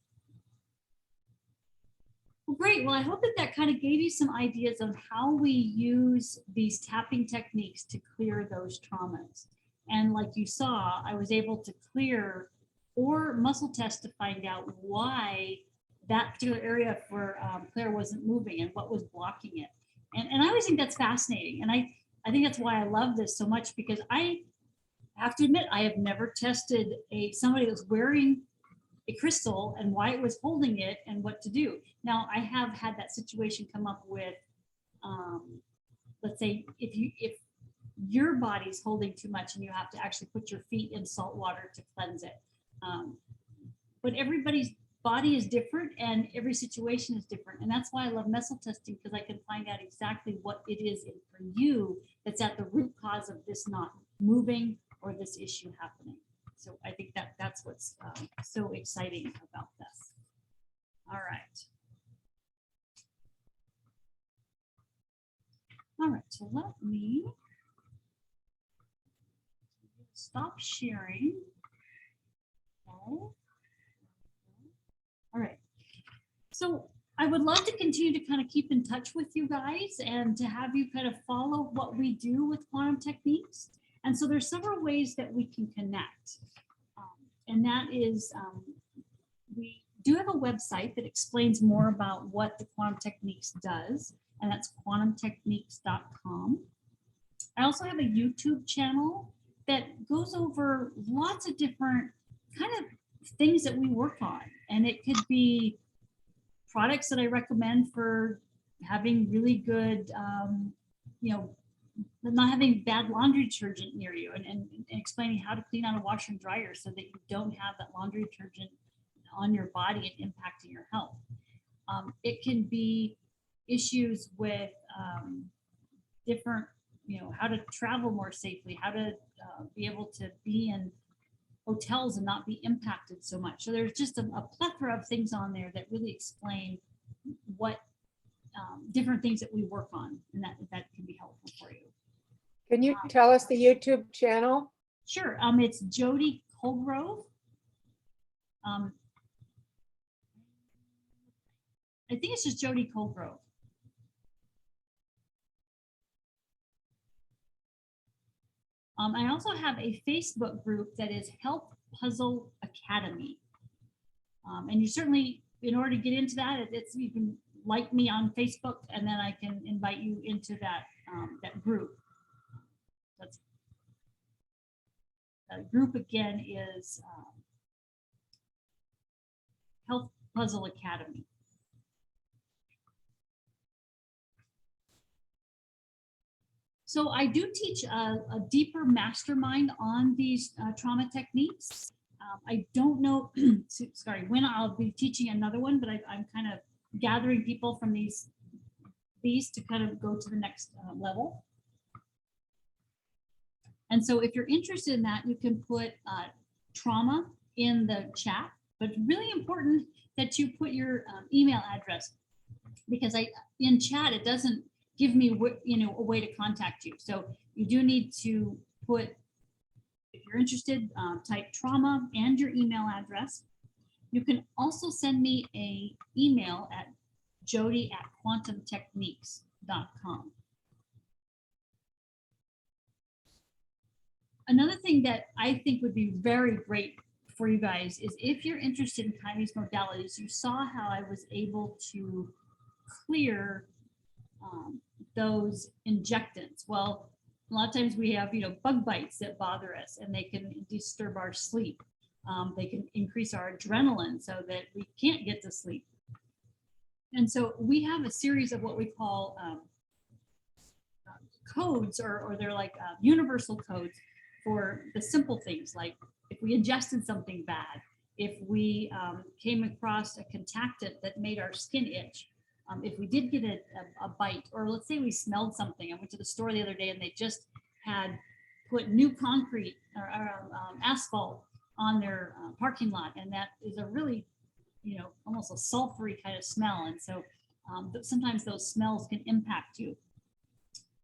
[SPEAKER 1] Well, great. Well, I hope that that kind of gave you some ideas on how we use these tapping techniques to clear those traumas. And like you saw, I was able to clear or muscle test to find out why that particular area for Claire wasn't moving and what was blocking it. And I always think that's fascinating. And I think that's why I love this so much, because I have to admit, I have never tested somebody that's wearing a crystal and why it was holding it and what to do. Now, I have had that situation come up with, let's say, if your body's holding too much and you have to actually put your feet in salt water to cleanse it. But everybody's body is different and every situation is different. And that's why I love muscle testing, because I can find out exactly what it is for you that's at the root cause of this not moving or this issue happening. So I think that's what's so exciting about this. All right. All right, so let me stop sharing. Okay. All right. So I would love to continue to kind of keep in touch with you guys and to have you kind of follow what we do with quantum techniques. And so there's several ways that we can connect. And that is, we do have a website that explains more about what the quantum techniques does, and that's quantumtechniques.com. I also have a YouTube channel that goes over lots of different kind of things that we work on. And it could be products that I recommend for having really good, not having bad laundry detergent near you, and explaining how to clean out a washer and dryer so that you don't have that laundry detergent on your body and impacting your health. It can be issues with different, how to travel more safely, how to be able to be in hotels and not be impacted so much. So there's just a plethora of things on there that really explain what different things that we work on, and that can be helpful for you.
[SPEAKER 4] Can you tell us the YouTube channel?
[SPEAKER 1] Sure. It's Jody Colgrove. I think it's just Jody Colgrove. I also have a Facebook group that is Health Puzzle Academy. And you certainly, in order to get into that, you can like me on Facebook, and then I can invite you into that group. That group again is Health Puzzle Academy. So I do teach a deeper mastermind on these trauma techniques. I don't know, sorry, when I'll be teaching another one, but I'm kind of gathering people from these to kind of go to the next level. And so if you're interested in that, you can put trauma in the chat, but it's really important that you put your email address, because in chat, it doesn't give me a way to contact you. So you do need to put, if you're interested, type trauma and your email address. You can also send me an email at jody@quantumtechniques.com. Another thing that I think would be very great for you guys is if you're interested in kind of these modalities. You saw how I was able to clear those injectants. Well, a lot of times we have, bug bites that bother us, and they can disturb our sleep. They can increase our adrenaline so that we can't get to sleep. And so we have a series of what we call codes, or they're like universal codes for the simple things, like if we ingested something bad, if we came across a contactant that made our skin itch, if we did get a bite, or let's say we smelled something. I went to the store the other day and they just had put new concrete or asphalt on their parking lot, and that is a really, almost a sulfury kind of smell. And so sometimes those smells can impact you.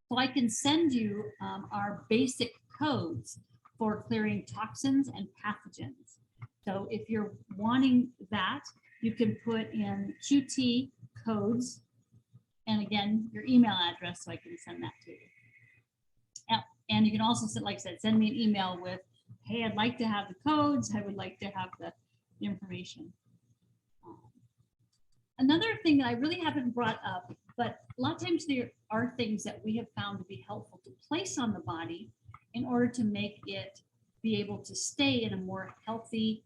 [SPEAKER 1] So I can send you our basic codes for clearing toxins and pathogens. So if you're wanting that, you can put in QT codes, and again, your email address, so I can send that to you. And you can also, like I said, send me an email with, hey, I'd like to have the codes. I would like to have the information. Another thing that I really haven't brought up, but a lot of times there are things that we have found to be helpful to place on the body in order to make it be able to stay in a more healthy,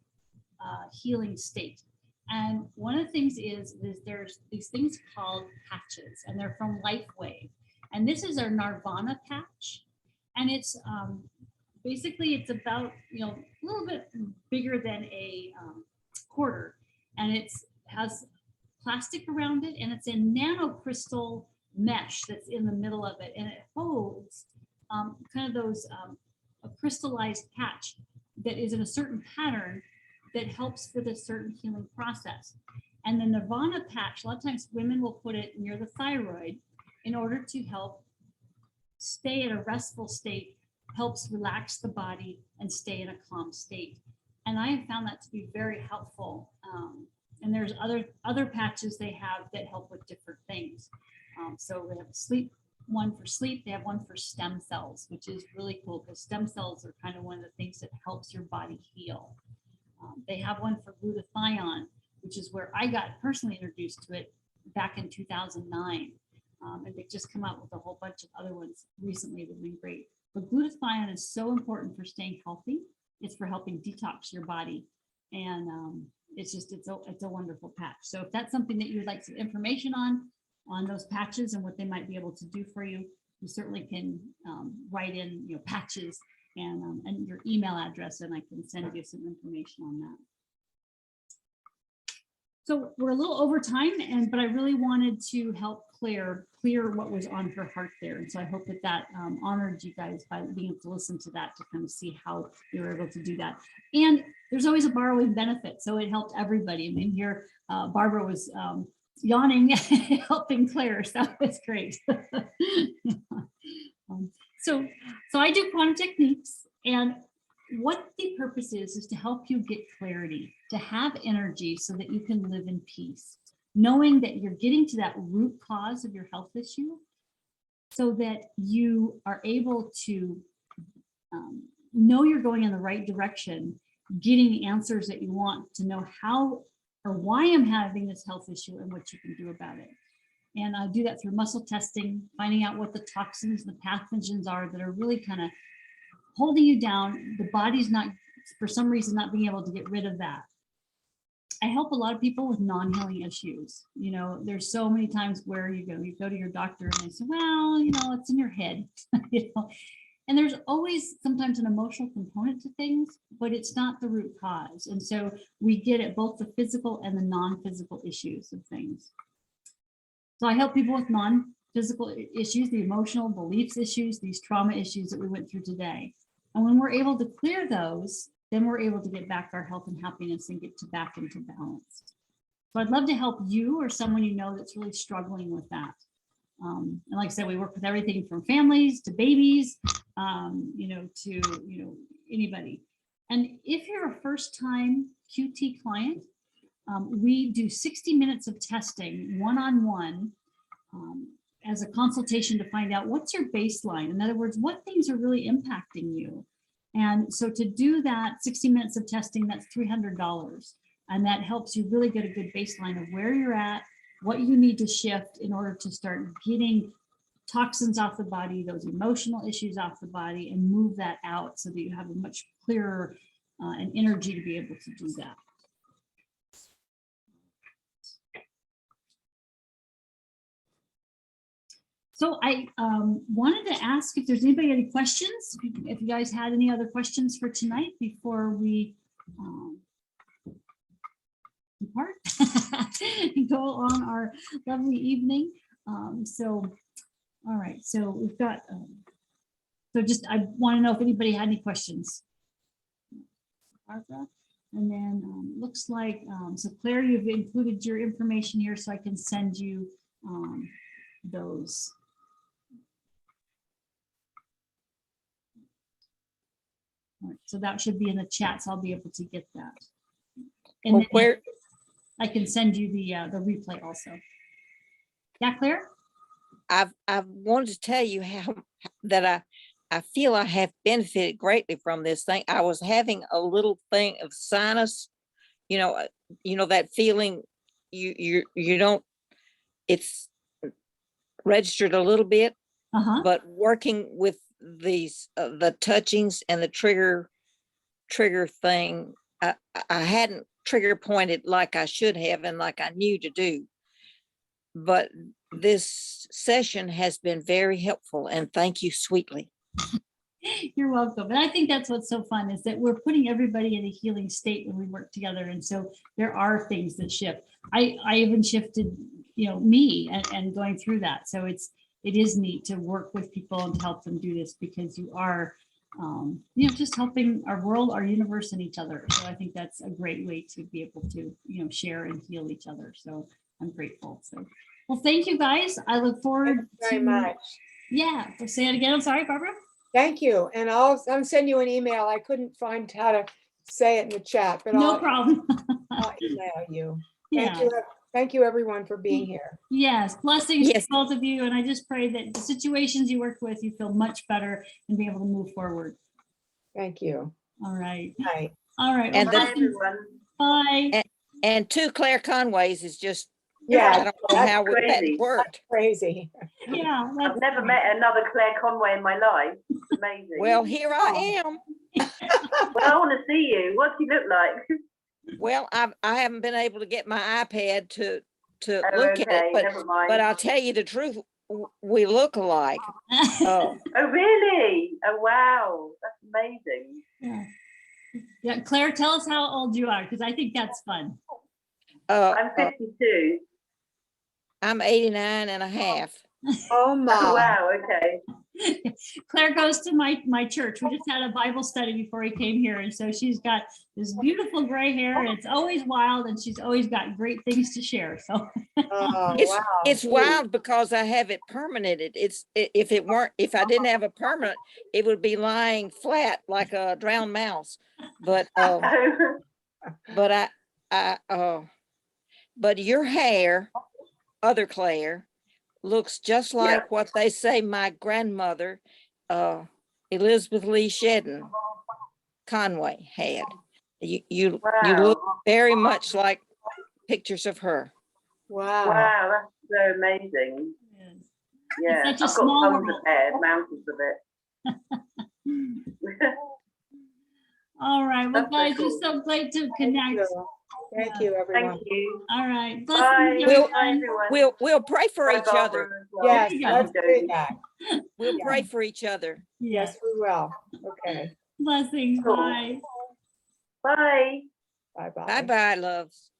[SPEAKER 1] healing state. And one of the things is there's these things called patches, and they're from LifeWave. And this is our Nirvana patch. And it's basically, it's about, a little bit bigger than a quarter. And it has plastic around it, and it's a nanocrystal mesh that's in the middle of it. And it holds kind of those, a crystallized patch that is in a certain pattern that helps with a certain healing process. And the Nirvana patch, a lot of times women will put it near the thyroid in order to help stay in a restful state, helps relax the body and stay in a calm state. And I have found that to be very helpful And there's other patches they have that help with different things. So they have one for sleep. They have one for stem cells, which is really cool because stem cells are kind of one of the things that helps your body heal. They have one for glutathione, which is where I got personally introduced to it back in 2009. And they've just come out with a whole bunch of other ones recently that have been great. But glutathione is so important for staying healthy. It's for helping detox your body. And it's a wonderful patch. So if that's something that you would like some information on those patches and what they might be able to do for you, you certainly can write in, patches and your email address, and I can send you some information on that. So we're a little over time, but I really wanted to help clear what was on her heart there. And so I hope that honored you guys by being able to listen to that, to kind of see how you were able to do that. And there's always a borrowing benefit. So it helped everybody. I mean, here, Barbara was yawning, helping Claire. So that was great. So I do quantum techniques, and what the purpose is to help you get clarity, to have energy so that you can live in peace, knowing that you're getting to that root cause of your health issue so that you are able to know you're going in the right direction, getting the answers that you want to know how or why I'm having this health issue and what you can do about it. And I do that through muscle testing, finding out what the toxins, the pathogens are that are really kind of holding you down. The body's not, for some reason, not being able to get rid of that. I help a lot of people with non-healing issues. There's so many times where you go to your doctor and they say, well, it's in your head, and there's always sometimes an emotional component to things, but it's not the root cause. And so we get at both the physical and the non-physical issues of things. So I help people with non-physical issues, the emotional beliefs issues, these trauma issues that we went through today. And when we're able to clear those, then we're able to get back our health and happiness and get back into balance. So I'd love to help you or someone you know that's really struggling with that. And like I said, we work with everything from families to babies, to anybody. And if you're a first-time QT client, we do 60 minutes of testing one-on-one as a consultation to find out what's your baseline. In other words, what things are really impacting you. And so to do that 60 minutes of testing, that's $300. And that helps you really get a good baseline of where you're at, what you need to shift in order to start getting toxins off the body, those emotional issues off the body, and move that out so that you have a much clearer and energy to be able to do that. So I wanted to ask if there's anybody any questions, if you guys had any other questions for tonight before we depart and go on our lovely evening. All right, so we've got, I want to know if anybody had any questions. Barbara, and then looks like, so Claire, you've included your information here so I can send you those. All right, so that should be in the chat, so I'll be able to get that. And
[SPEAKER 2] Well, where
[SPEAKER 1] I can send you the replay also. Yeah, Claire?
[SPEAKER 2] I've wanted to tell you how that I feel I have benefited greatly from this thing. I was having a little thing of sinus, that feeling you don't, it's registered a little bit, but working with these the touchings and the trigger thing, I hadn't trigger pointed like I should have and like I knew to do, but this session has been very helpful, and thank you sweetly.
[SPEAKER 1] You're welcome. And I think that's what's so fun is that we're putting everybody in a healing state when we work together. And so there are things that shift. I even shifted, me and going through that. So it is neat to work with people and to help them do this, because you are, just helping our world, our universe, and each other. So I think that's a great way to be able to, share and heal each other. So I'm grateful. So, well, thank you guys. I look forward
[SPEAKER 4] very much.
[SPEAKER 1] Yeah. Say it again. I'm sorry, Barbara.
[SPEAKER 4] Thank you. And I'll send you an email. I couldn't find how to say it in the chat, but
[SPEAKER 1] No problem.
[SPEAKER 4] I'll email you.
[SPEAKER 1] Yeah.
[SPEAKER 4] Thank you, everyone, for being here.
[SPEAKER 1] Yes, blessings to
[SPEAKER 2] Yes.
[SPEAKER 1] both of you. And I just pray that the situations you work with, you feel much better and be able to move forward.
[SPEAKER 4] Thank you.
[SPEAKER 1] All right.
[SPEAKER 4] Night.
[SPEAKER 1] All right.
[SPEAKER 2] And
[SPEAKER 1] Well,
[SPEAKER 3] Bye,
[SPEAKER 1] blessings.
[SPEAKER 3] everyone.
[SPEAKER 1] Bye.
[SPEAKER 2] And 2 Claire Conways is just, I
[SPEAKER 4] Yeah,
[SPEAKER 2] don't know
[SPEAKER 4] that's
[SPEAKER 2] how that
[SPEAKER 3] crazy.
[SPEAKER 2] worked.
[SPEAKER 4] crazy.
[SPEAKER 1] Yeah.
[SPEAKER 3] I've never met another Claire Conway in my life. It's amazing.
[SPEAKER 2] Well, here I am.
[SPEAKER 3] Well, I want to see you. What do you look like?
[SPEAKER 2] Well, I haven't been able to get my iPad to
[SPEAKER 3] Oh,
[SPEAKER 2] look at it,
[SPEAKER 3] okay,
[SPEAKER 2] but
[SPEAKER 3] never mind.
[SPEAKER 2] but I'll tell you the truth, we look alike. Oh,
[SPEAKER 3] Oh, really? Oh, wow. That's amazing.
[SPEAKER 1] Yeah. Yeah, Claire, tell us how old you are, because I think that's fun.
[SPEAKER 3] I'm 52.
[SPEAKER 2] I'm 89 and a half.
[SPEAKER 4] Oh,
[SPEAKER 3] Oh,
[SPEAKER 4] my.
[SPEAKER 3] wow. Okay.
[SPEAKER 1] Claire goes to my church. We just had a Bible study before he came here. And so she's got this beautiful gray hair and it's always wild and she's always got great things to share. So
[SPEAKER 4] Oh,
[SPEAKER 2] It's
[SPEAKER 4] wow.
[SPEAKER 2] it's wild because I have it permanented. If I didn't have a permanent, it would be lying flat like a drowned mouse. But but your hair, other Claire, looks just
[SPEAKER 3] Yeah.
[SPEAKER 2] like what they say my grandmother, Elizabeth Lee Shedden Conway had. You look
[SPEAKER 3] Wow.
[SPEAKER 2] very much like pictures of her.
[SPEAKER 4] Wow.
[SPEAKER 3] Wow. That's so amazing. Yeah.
[SPEAKER 1] such a
[SPEAKER 3] I've
[SPEAKER 1] small
[SPEAKER 3] got tons
[SPEAKER 1] world.
[SPEAKER 3] of hair, mountains of it.
[SPEAKER 1] all right. Well,
[SPEAKER 3] That's so
[SPEAKER 1] guys,
[SPEAKER 3] cool.
[SPEAKER 1] it's so great to
[SPEAKER 4] Thank
[SPEAKER 1] connect.
[SPEAKER 4] you. Thank you, everyone.
[SPEAKER 3] Thank you.
[SPEAKER 1] All right.
[SPEAKER 3] Bye.
[SPEAKER 1] Blessings,
[SPEAKER 2] We'll-
[SPEAKER 1] everyone.
[SPEAKER 3] Bye, everyone.
[SPEAKER 2] We'll pray for
[SPEAKER 3] Bye,
[SPEAKER 2] each other.
[SPEAKER 3] Barbara, as well.
[SPEAKER 4] Yes,
[SPEAKER 1] you go.
[SPEAKER 4] let's do that.
[SPEAKER 2] We'll
[SPEAKER 4] Yeah.
[SPEAKER 2] pray for each other.
[SPEAKER 1] Yes.
[SPEAKER 4] Yes, we will. Okay.
[SPEAKER 1] Blessings.
[SPEAKER 3] Cool.
[SPEAKER 1] Bye.
[SPEAKER 3] Bye.
[SPEAKER 4] Bye-bye.
[SPEAKER 2] Bye-bye, loves.